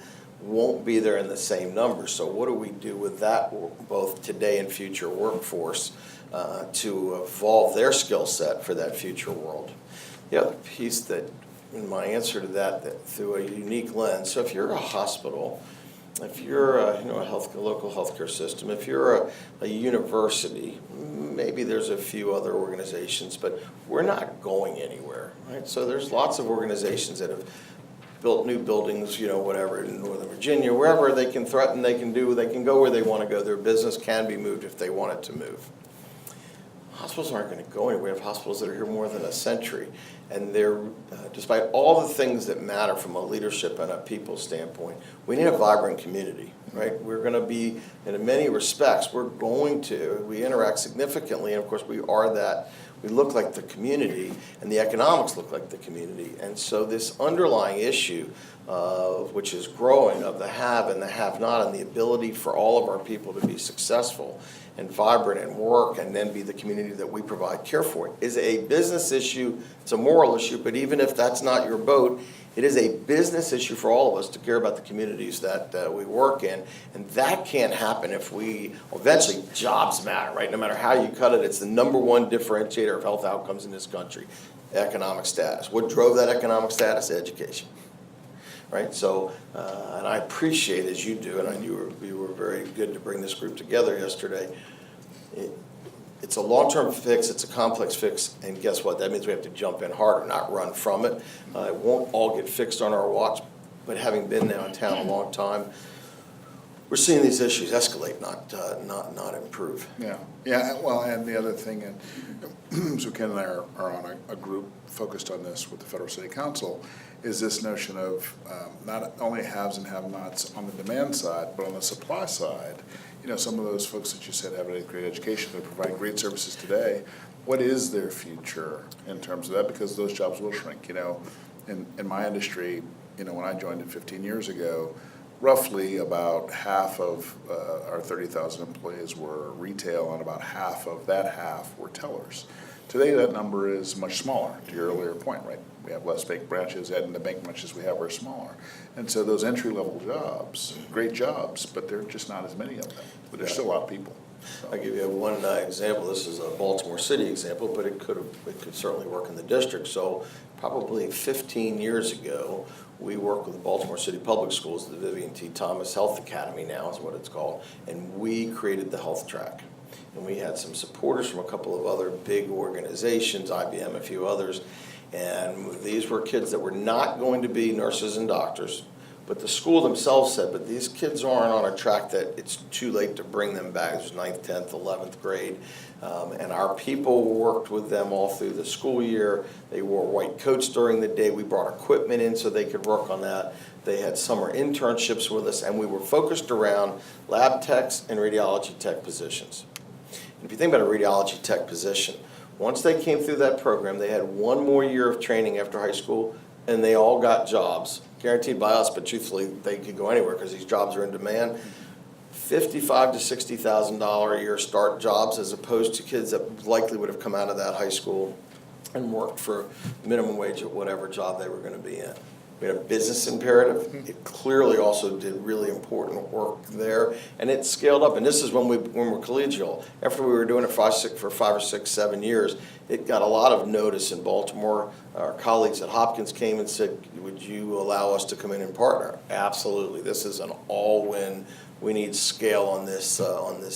won't be there in the same numbers. So what do we do with that, both today and future workforce, to evolve their skill set for that future world? The other piece that, in my answer to that through a unique lens, so if you're a hospital, if you're a local healthcare system, if you're a university, maybe there's a few other organizations, but we're not going anywhere, right? So there's lots of organizations that have built new buildings, whatever, in Northern Virginia, wherever they can threaten, they can go where they want to go. Their business can be moved if they want it to move. Hospitals aren't going to go anywhere. We have hospitals that are here more than a century, and they're, despite all the things that matter from a leadership and a people standpoint, we need a vibrant community, right? We're going to be, and in many respects, we interact significantly, and of course we are that. We look like the community, and the economics look like the community, and so this underlying issue, which is growing, of the have and the have-not, and the ability for all of our people to be successful and vibrant and work and then be the community that we provide care for, is a business issue. It's a moral issue, but even if that's not your boat, it is a business issue for all of us to care about the communities that we work in, and that can't happen if eventually jobs matter, right? No matter how you cut it, it's the number one differentiator of health outcomes in this country, economic status. What drove that economic status? Education, right? So, and I appreciate, as you do, and I knew you were very good to bring this group together yesterday. It's a long-term fix, it's a complex fix, and guess what? That means we have to jump in harder, not run from it. It won't all get fixed on our watch, but having been now in town a long time, we're seeing these issues escalate, not improve. Yeah. Well, and the other thing, and so Ken and I are on a group focused on this with the Federal City Council, is this notion of not only haves and have-nots on the demand side, but on the supply side. Some of those folks that you said have a great education, they're providing great services today. What is their future in terms of that? Because those jobs will shrink. In my industry, when I joined it 15 years ago, roughly about half of our 30,000 employees were retail, and about half of that half were tellers. Today, that number is much smaller, to your earlier point, right? We have less bank branches, and the bank branches we have are smaller. And so those entry-level jobs, great jobs, but there are just not as many of them. But there's still a lot of people. So. I'll give you one example. This is a Baltimore City example, but it could certainly work in the district. So probably 15 years ago, we worked with the Baltimore City Public Schools, the Vivian T. Thomas Health Academy now is what it's called, and we created the health track. And we had some supporters from a couple of other big organizations, IBM, a few others, and these were kids that were not going to be nurses and doctors, but the school themselves said, but these kids aren't on a track that it's too late to bring them back. It was 9th, 10th, 11th grade, and our people worked with them all through the school year. They wore white coats during the day. We brought equipment in so they could work on that. They had summer internships with us, and we were focused around lab techs and radiology tech positions. If you think about a radiology tech position, once they came through that program, they had one more year of training after high school, and they all got jobs, guaranteed by us, but truthfully, they could go anywhere because these jobs are in demand. $55,000 to $60,000 a year start jobs, as opposed to kids that likely would have come out of that high school and worked for minimum wage at whatever job they were going to be in. We had a business imperative. It clearly also did really important work there, and it scaled up. And this is when we're collegial. After we were doing it for 5 or 6, 7 years, it got a lot of notice in Baltimore. Our colleagues at Hopkins came and said, "Would you allow us to come in and partner?" Absolutely. This is an all-win. We need scale on this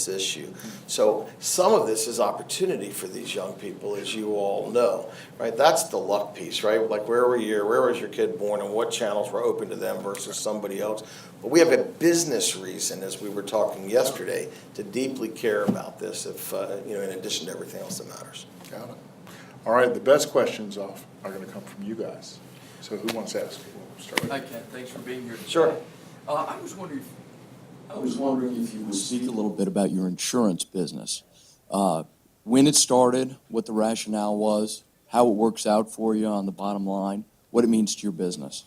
issue. So some of this is opportunity for these young people, as you all know, right? That's the luck piece, right? Like where was your kid born, and what channels were open to them versus somebody else. But we have a business reason, as we were talking yesterday, to deeply care about this. If in addition to everything else that matters. Got it. All right, the best questions are going to come from you guys. So who wants to ask? We'll start with Hi, Ken. Thanks for being here today. Sure. I was wondering if you would speak a little bit about your insurance business. When it started, what the rationale was, how it works out for you on the bottom line, what it means to your business.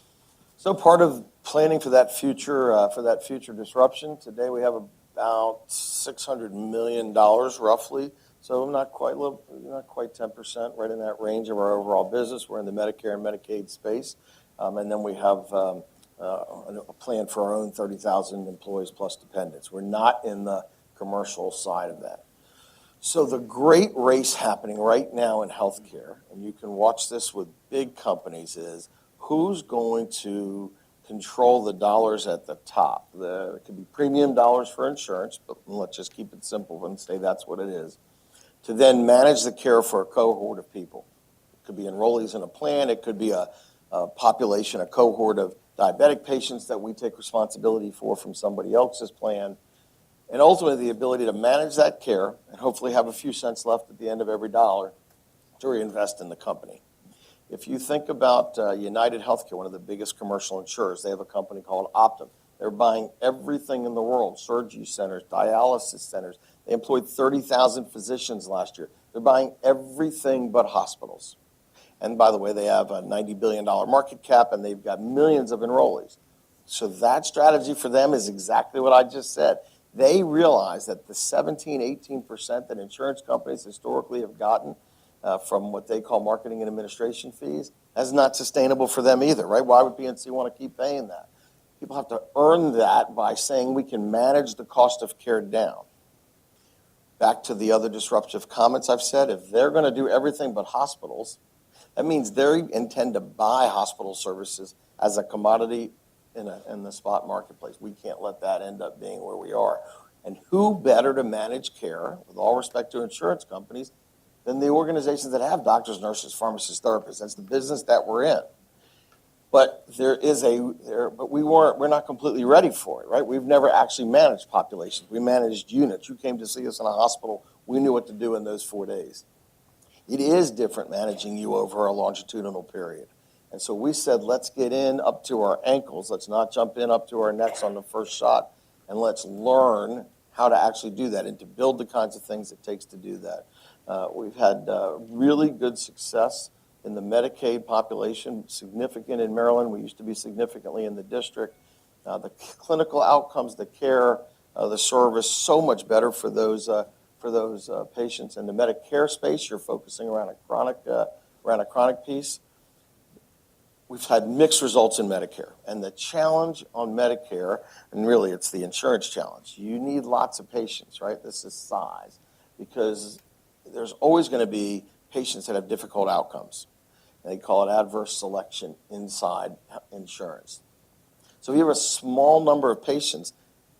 So part of planning for that future disruption, today we have about $600 million roughly. So not quite 10%, right in that range of our overall business. We're in the Medicare and Medicaid space, and then we have a plan for our own 30,000 employees plus dependents. We're not in the commercial side of that. So the great race happening right now in healthcare, and you can watch this with big companies, is who's going to control the dollars at the top. It could be premium dollars for insurance, but let's just keep it simple and say that's what it is. To then manage the care for a cohort of people. It could be enrollees in a plan. It could be a population, a cohort of diabetic patients that we take responsibility for from somebody else's plan, and ultimately the ability to manage that care and hopefully have a few cents left at the end of every dollar to reinvest in the company. If you think about United Healthcare, one of the biggest commercial insurers, they have a company called Optum. They're buying everything in the world, surgery centers, dialysis centers. They employed 30,000 physicians last year. They're buying everything but hospitals. And by the way, they have a $90 billion market cap, and they've got millions of enrollees. So that strategy for them is exactly what I just said. They realize that the 17-18% that insurance companies historically have gotten from what they call marketing and administration fees, that's not sustainable for them either, right? Why would PNC want to keep paying that? People have to earn that by saying we can manage the cost of care down. Back to the other disruptive comments I've said, if they're going to do everything but hospitals, that means they intend to buy hospital services as a commodity in the spot marketplace. We can't let that end up being where we are. And who better to manage care, with all respect to insurance companies, than the organizations that have doctors, nurses, pharmacists, therapists. That's the business that we're in. But we're not completely ready for it, right? We've never actually managed populations. We managed units. You came to see us in a hospital. We knew what to do in those 4 days. It is different managing you over a longitudinal period. And so we said, let's get in up to our ankles. Let's not jump in up to our necks on the first shot. And let's learn how to actually do that and to build the kinds of things it takes to do that. We've had really good success in the Medicaid population, significant in Maryland. We used to be significantly in the district. The clinical outcomes, the care, the service, so much better for those patients. In the Medicare space, you're focusing around a chronic piece. We've had mixed results in Medicare. And the challenge on Medicare, and really it's the insurance challenge, you need lots of patients, right? This is size. Because there's always going to be patients that have difficult outcomes. They call it adverse selection inside insurance. So if you have a small number of patients,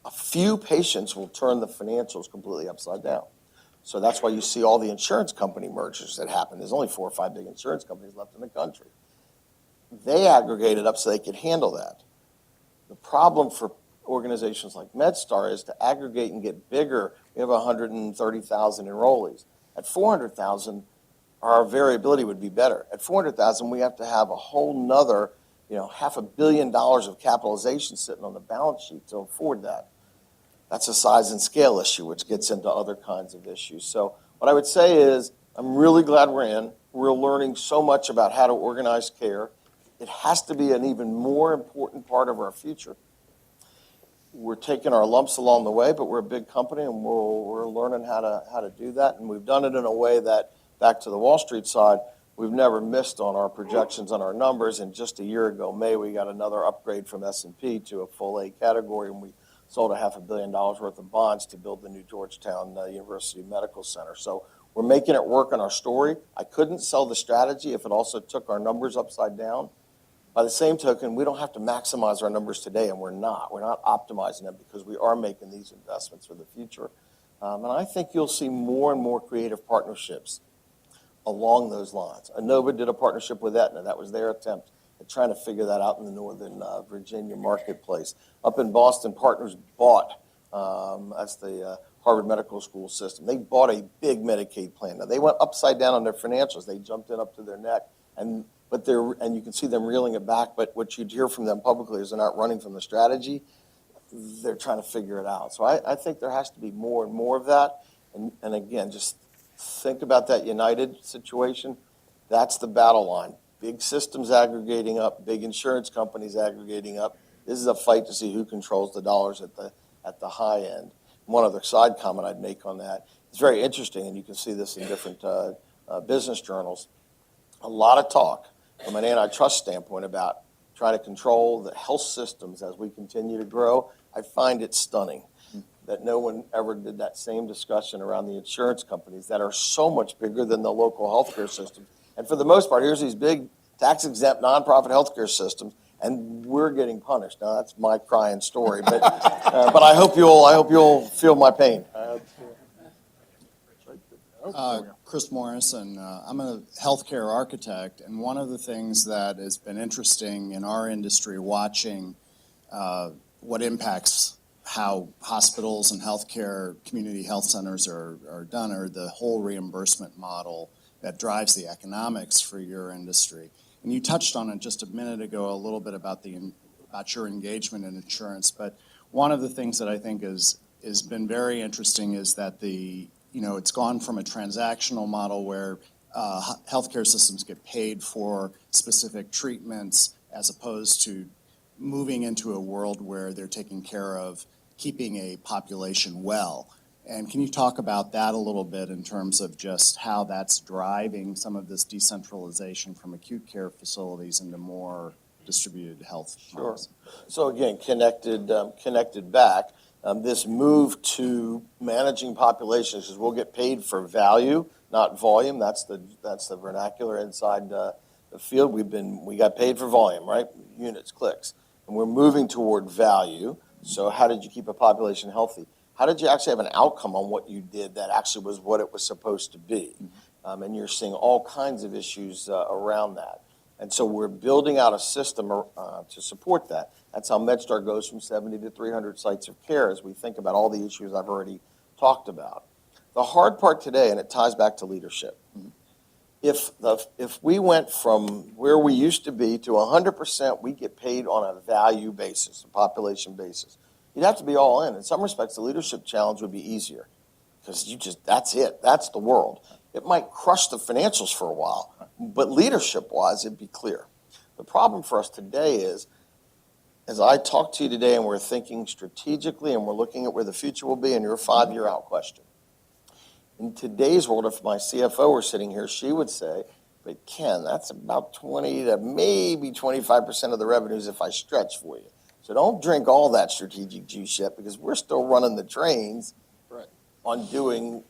a few patients will turn the financials completely upside down. So that's why you see all the insurance company mergers that happen. There's only 4 or 5 big insurance companies left in the country. They aggregated up so they could handle that. The problem for organizations like MedStar is to aggregate and get bigger. We have 130,000 enrollees. At 400,000, our variability would be better. At 400,000, we have to have a whole nother, $500 million of capitalization sitting on the balance sheet to afford that. That's a size and scale issue, which gets into other kinds of issues. So what I would say is, I'm really glad we're in. We're learning so much about how to organize care. It has to be an even more important part of our future. We're taking our lumps along the way, but we're a big company, and we're learning how to do that. And we've done it in a way that, back to the Wall Street side, we've never missed on our projections on our numbers. And just a year ago, May, we got another upgrade from S&P to a full A category, and we sold $500 million worth of bonds to build the new Georgetown University Medical Center. So we're making it work on our story. I couldn't sell the strategy if it also took our numbers upside down. By the same token, we don't have to maximize our numbers today, and we're not. We're not optimizing them because we are making these investments for the future. And I think you'll see more and more creative partnerships along those lines. Inova did a partnership with Aetna. That was their attempt at trying to figure that out in the Northern Virginia marketplace. Up in Boston, Partners bought, that's the Harvard Medical School system. They bought a big Medicaid plan. Now, they went upside down on their financials. They jumped in up to their neck, and you can see them reeling it back, but what you'd hear from them publicly is they're not running from the strategy. They're trying to figure it out. So I think there has to be more and more of that. And again, just think about that United situation. That's the battle line. Big systems aggregating up, big insurance companies aggregating up. This is a fight to see who controls the dollars at the high end. One other side comment I'd make on that. It's very interesting, and you can see this in different business journals. A lot of talk from an antitrust standpoint about trying to control the health systems as we continue to grow. I find it stunning that no one ever did that same discussion around the insurance companies that are so much bigger than the local healthcare systems. And for the most part, here's these big tax-exempt nonprofit healthcare systems, and we're getting punished. Now, that's my crying story, but I hope you'll feel my pain. Chris Morrison. I'm a healthcare architect, and one of the things that has been interesting in our industry, watching what impacts how hospitals and healthcare community health centers are done, are the whole reimbursement model that drives the economics for your industry. And you touched on it just a minute ago a little bit about your engagement in insurance, but one of the things that I think has been very interesting is that it's gone from a transactional model where healthcare systems get paid for specific treatments as opposed to moving into a world where they're taking care of keeping a population well. And can you talk about that a little bit in terms of just how that's driving some of this decentralization from acute care facilities into more distributed health models? So again, connected back, this move to managing populations is we'll get paid for value, not volume. That's the vernacular inside the field. We got paid for volume, right? Units, clicks. And we're moving toward value. So how did you keep a population healthy? How did you actually have an outcome on what you did that actually was what it was supposed to be? And you're seeing all kinds of issues around that. And so we're building out a system to support that. That's how MedStar goes from 70 to 300 sites of care as we think about all the issues I've already talked about. The hard part today, and it ties back to leadership, if we went from where we used to be to 100%, we get paid on a value basis, a population basis. You'd have to be all in. In some respects, the leadership challenge would be easier because that's it. That's the world. It might crush the financials for a while, but leadership-wise, it'd be clear. The problem for us today is, as I talk to you today and we're thinking strategically and we're looking at where the future will be and your 5-year out question. In today's world, if my CFO were sitting here, she would say, but Ken, that's about 20 to maybe 25% of the revenues if I stretch for you. So don't drink all that strategic juice yet because we're still running the trains on doing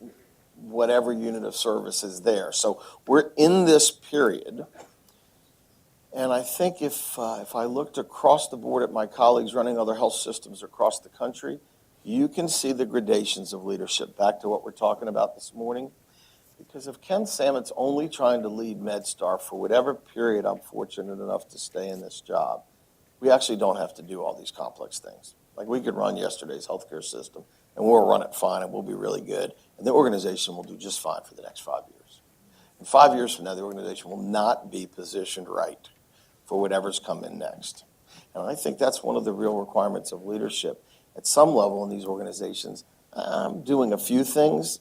whatever unit of service is there. So we're in this period. And I think if I looked across the board at my colleagues running other health systems across the country, you can see the gradations of leadership, back to what we're talking about this morning. Because if Ken Samet's only trying to lead MedStar for whatever period I'm fortunate enough to stay in this job, we actually don't have to do all these complex things. Like we could run yesterday's healthcare system, and we'll run it fine, and we'll be really good, and the organization will do just fine for the next 5 years. And 5 years from now, the organization will not be positioned right for whatever's coming next. And I think that's one of the real requirements of leadership. At some level in these organizations, I'm doing a few things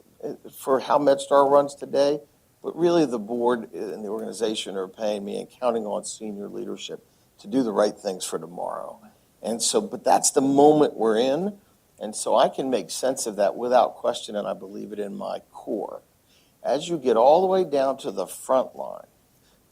for how MedStar runs today, but really the board and the organization are paying me and counting on senior leadership to do the right things for tomorrow. And so, but that's the moment we're in, and so I can make sense of that without question, and I believe it in my core. As you get all the way down to the front line,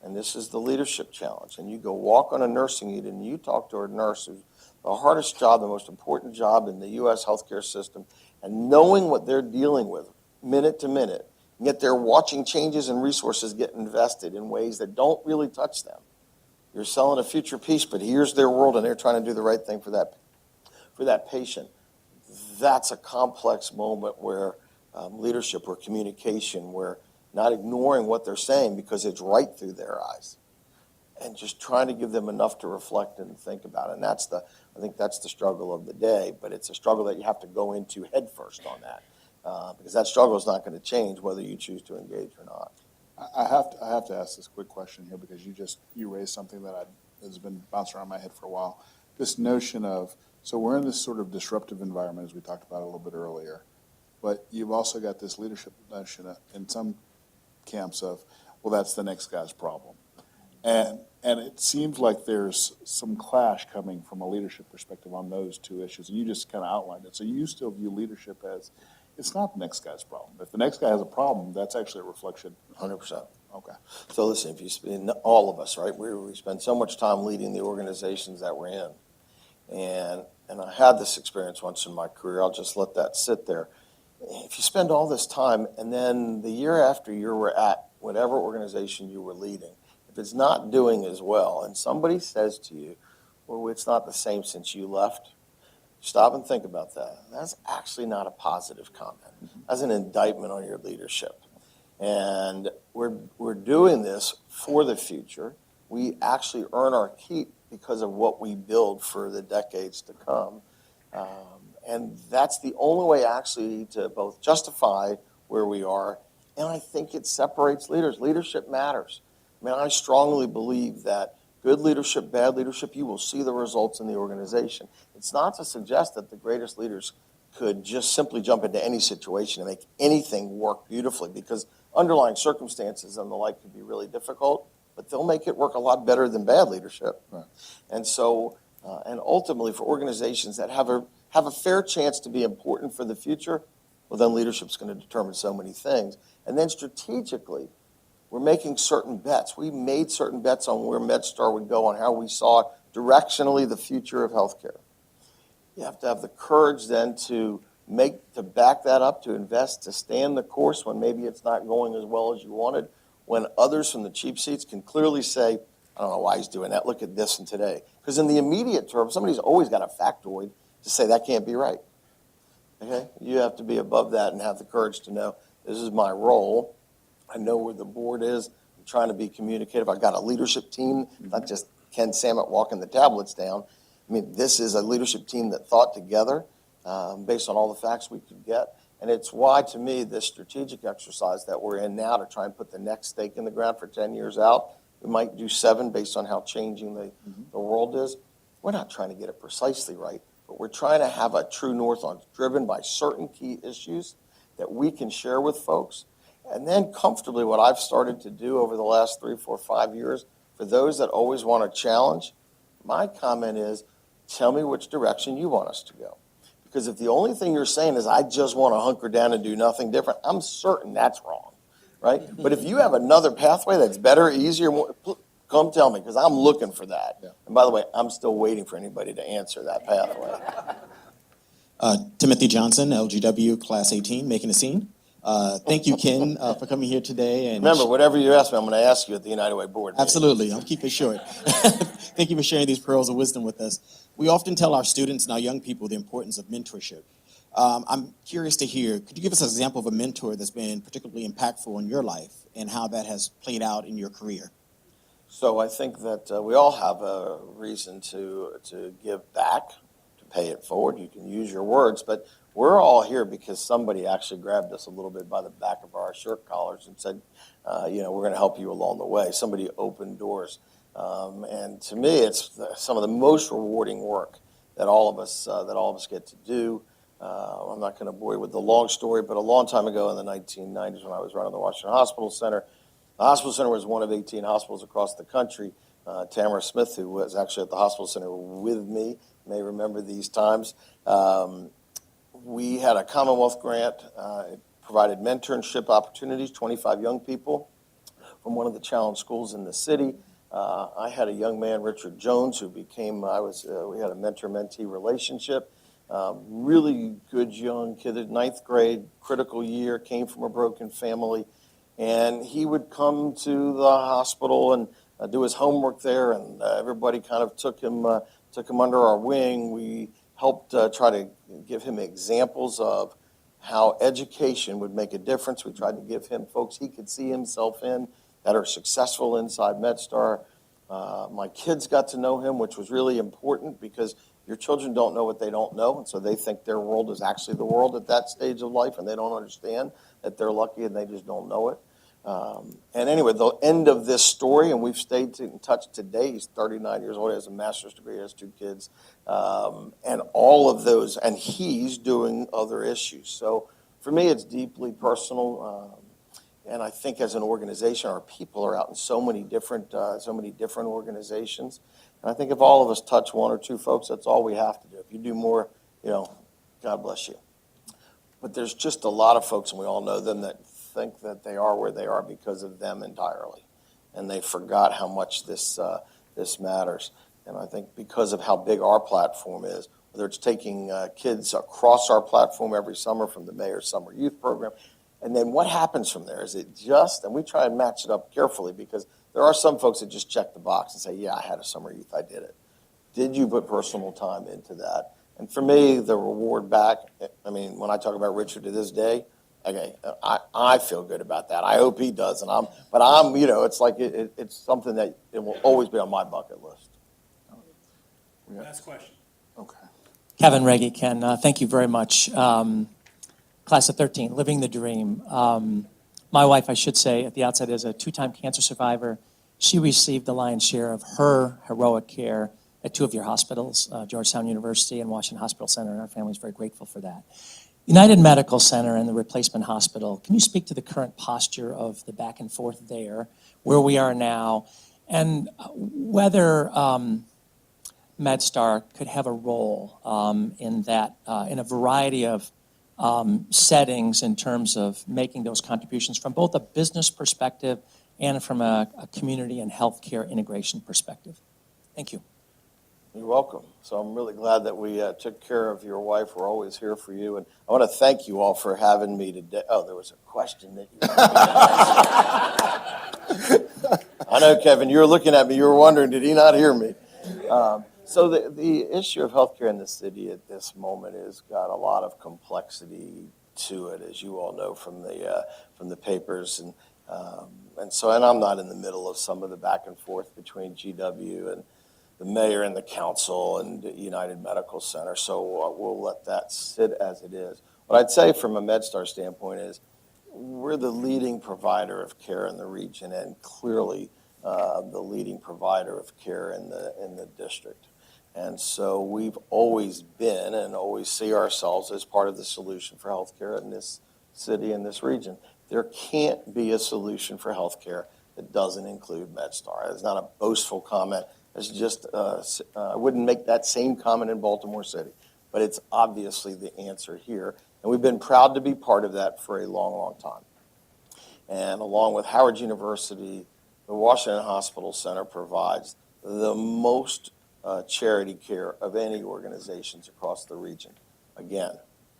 and this is the leadership challenge, and you go walk on a nursing unit and you talk to a nurse who's the hardest job, the most important job in the U.S. healthcare system, and knowing what they're dealing with minute to minute, and yet they're watching changes and resources get invested in ways that don't really touch them. You're selling a future piece, but here's their world, and they're trying to do the right thing for that patient. That's a complex moment where leadership, where communication, where not ignoring what they're saying because it's right through their eyes, and just trying to give them enough to reflect and think about it. And I think that's the struggle of the day, but it's a struggle that you have to go into head first on that, because that struggle is not going to change whether you choose to engage or not. I have to ask this quick question here because you raised something that has been bouncing around my head for a while. This notion of, so we're in this sort of disruptive environment, as we talked about a little bit earlier, but you've also got this leadership notion in some camps of, well, that's the next guy's problem. And it seems like there's some clash coming from a leadership perspective on those two issues. And you just kind of outlined it. So you still view leadership as, it's not the next guy's problem. If the next guy has a problem, that's actually a reflection. 100%. Okay. So listen, if you spend, all of us, right, we spend so much time leading the organizations that we're in. And I had this experience once in my career. I'll just let that sit there. If you spend all this time and then the year after you were at whatever organization you were leading, if it's not doing as well and somebody says to you, well, it's not the same since you left, stop and think about that. That's actually not a positive comment. That's an indictment on your leadership. And we're doing this for the future. We actually earn our keep because of what we build for the decades to come. And that's the only way actually to both justify where we are, and I think it separates leaders. Leadership matters. I mean, I strongly believe that good leadership, bad leadership, you will see the results in the organization. It's not to suggest that the greatest leaders could just simply jump into any situation and make anything work beautifully, because underlying circumstances and the like could be really difficult, but they'll make it work a lot better than bad leadership. Right. And so, and ultimately for organizations that have a fair chance to be important for the future, well, then leadership's going to determine so many things. And then strategically, we're making certain bets. We made certain bets on where MedStar would go, on how we saw directionally the future of healthcare. You have to have the courage then to back that up, to invest, to stand the course when maybe it's not going as well as you wanted, when others from the cheap seats can clearly say, I don't know why he's doing that, look at this and today. Because in the immediate term, somebody's always got a factoid to say that can't be right. Okay? You have to be above that and have the courage to know, this is my role. I know where the board is. I'm trying to be communicative. I've got a leadership team, not just Ken Samet walking the tablets down. I mean, this is a leadership team that thought together based on all the facts we could get. And it's why, to me, this strategic exercise that we're in now to try and put the next stake in the ground for 10 years out, we might do 7 based on how changing the world is. We're not trying to get it precisely right, but we're trying to have a true north on, driven by certain key issues that we can share with folks. And then comfortably, what I've started to do over the last 3, 4, 5 years, for those that always want a challenge, my comment is, tell me which direction you want us to go. Because if the only thing you're saying is, I just want to hunker down and do nothing different, I'm certain that's wrong, right? But if you have another pathway that's better, easier, more, come tell me, because I'm looking for that. Yeah. And by the way, I'm still waiting for anybody to answer that pathway. Timothy Johnson, LGW, Class 18, making a scene. Thank you, Ken, for coming here today. And remember, whatever you ask me, I'm going to ask you at the United Way board meeting. Absolutely. I'll keep it short. Thank you for sharing these pearls of wisdom with us. We often tell our students and our young people the importance of mentorship. I'm curious to hear, could you give us an example of a mentor that's been particularly impactful in your life and how that has played out in your career? So I think that we all have a reason to give back, to pay it forward. You can use your words, but we're all here because somebody actually grabbed us a little bit by the back of our shirt collars and said, we're going to help you along the way. Somebody opened doors. And to me, it's some of the most rewarding work that all of us get to do. I'm not going to bore you with the long story, but a long time ago in the 1990s when I was running the Washington Hospital Center, the hospital center was one of 18 hospitals across the country. Tamara Smith, who was actually at the hospital center with me, may remember these times. We had a Commonwealth grant. It provided mentorship opportunities, 25 young people from one of the challenge schools in the city. I had a young man, Richard Jones, who became, we had a mentor-mentee relationship. Really good young kid, 9th grade, critical year, came from a broken family. And he would come to the hospital and do his homework there, and everybody kind of took him under our wing. We helped try to give him examples of how education would make a difference. We tried to give him folks he could see himself in that are successful inside MedStar. My kids got to know him, which was really important because your children don't know what they don't know, and so they think their world is actually the world at that stage of life, and they don't understand that they're lucky and they just don't know it. And anyway, the end of this story, and we've stayed in touch today. He's 39 years old, he has a master's degree, he has 2 kids, and all of those, and he's doing other issues. So for me, it's deeply personal, and I think as an organization, our people are out in so many different organizations. And I think if all of us touch 1 or 2 folks, that's all we have to do. If you do more, God bless you. But there's just a lot of folks, and we all know them, that think that they are where they are because of them entirely, and they forgot how much this matters. And I think because of how big our platform is, whether it's taking kids across our platform every summer from the Mayor's Summer Youth Program, and then what happens from there? Is it just, and we try and match it up carefully because there are some folks that just check the box and say, yeah, I had a summer youth, I did it. Did you put personal time into that? And for me, the reward back, I mean, when I talk about Richard to this day, Okay, I feel good about that. I hope he does, but I'm, it's like it's something that it will always be on my bucket list. Last question. Okay. Kevin Reggie, Ken, thank you very much. Class of 13, living the dream. My wife, I should say, at the outset, is a 2-time cancer survivor. She received the lion's share of her heroic care at 2 of your hospitals, Georgetown University and Washington Hospital Center, and our family is very grateful for that. United Medical Center and the replacement hospital, can you speak to the current posture of the back and forth there, where we are now, and whether MedStar could have a role in that, in a variety of settings in terms of making those contributions from both a business perspective and from a community and healthcare integration perspective? Thank you. You're welcome. So I'm really glad that we took care of your wife. We're always here for you. And I want to thank you all for having me today. Oh, there was a question that you I know, Kevin, you were looking at me. You were wondering, did he not hear me? So the issue of healthcare in the city at this moment has got a lot of complexity to it, as you all know from the papers. And I'm not in the middle of some of the back and forth between GW and the mayor and the council and United Medical Center, so we'll let that sit as it is. What I'd say from a MedStar standpoint is we're the leading provider of care in the region and clearly the leading provider of care in the district. And so we've always been and always see ourselves as part of the solution for healthcare in this city and this region. There can't be a solution for healthcare that doesn't include MedStar. It's not a boastful comment. It's just, I wouldn't make that same comment in Baltimore City, but it's obviously the answer here. And we've been proud to be part of that for a long, long time. And along with Howard University, the Washington Hospital Center provides the most charity care of any organizations across the region. Again,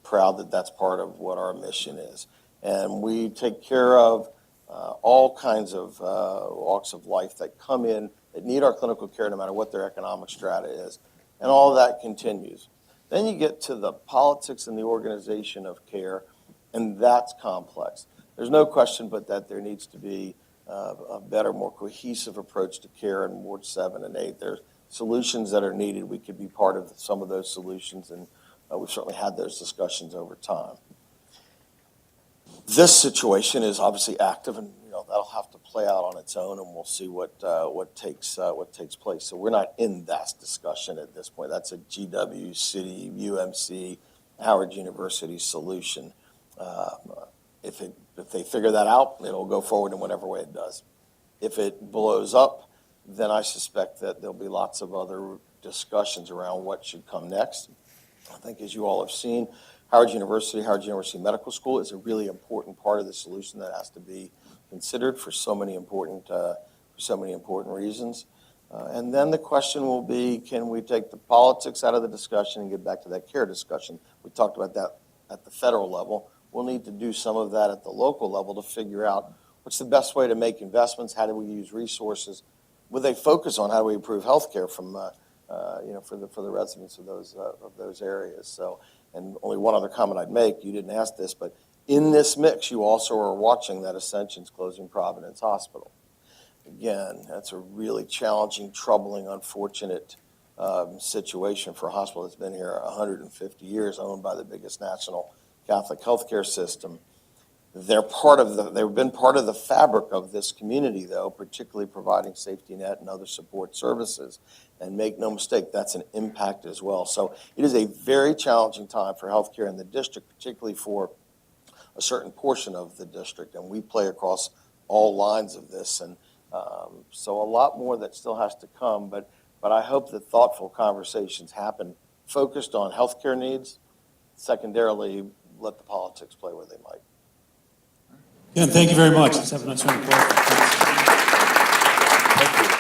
proud that that's part of what our mission is. And we take care of all kinds of walks of life that come in that need our clinical care no matter what their economic strata is. And all of that continues. Then you get to the politics and the organization of care, and that's complex. There's no question but that there needs to be a better, more cohesive approach to care in Ward 7 and 8. There's solutions that are needed. We could be part of some of those solutions, and we've certainly had those discussions over time. This situation is obviously active, and that'll have to play out on its own, and we'll see what takes place. So we're not in that discussion at this point. That's a GW, City, UMC, Howard University solution. If they figure that out, it'll go forward in whatever way it does. If it blows up, then I suspect that there'll be lots of other discussions around what should come next. I think, as you all have seen, Howard University Medical School is a really important part of the solution that has to be considered for so many important reasons. And then the question will be, can we take the politics out of the discussion and get back to that care discussion? We talked about that at the federal level. We'll need to do some of that at the local level to figure out what's the best way to make investments, how do we use resources, with a focus on how do we improve healthcare from for the residents of those areas. So, and only one other comment I'd make, you didn't ask this, but in this mix, you also are watching that Ascension's closing Providence Hospital. Again, that's a really challenging, troubling, unfortunate situation for a hospital that's been here 150 years, owned by the biggest national Catholic healthcare system. They've been part of the fabric of this community, though, particularly providing safety net and other support services. And make no mistake, that's an impact as well. So it is a very challenging time for healthcare in the district, particularly for a certain portion of the district. And we play across all lines of this. And so a lot more that still has to come. But I hope that thoughtful conversations happen, focused on healthcare needs. Secondarily, let the politics play where they might. Ken, thank you very much. Let's have a nice round of applause. Thank you.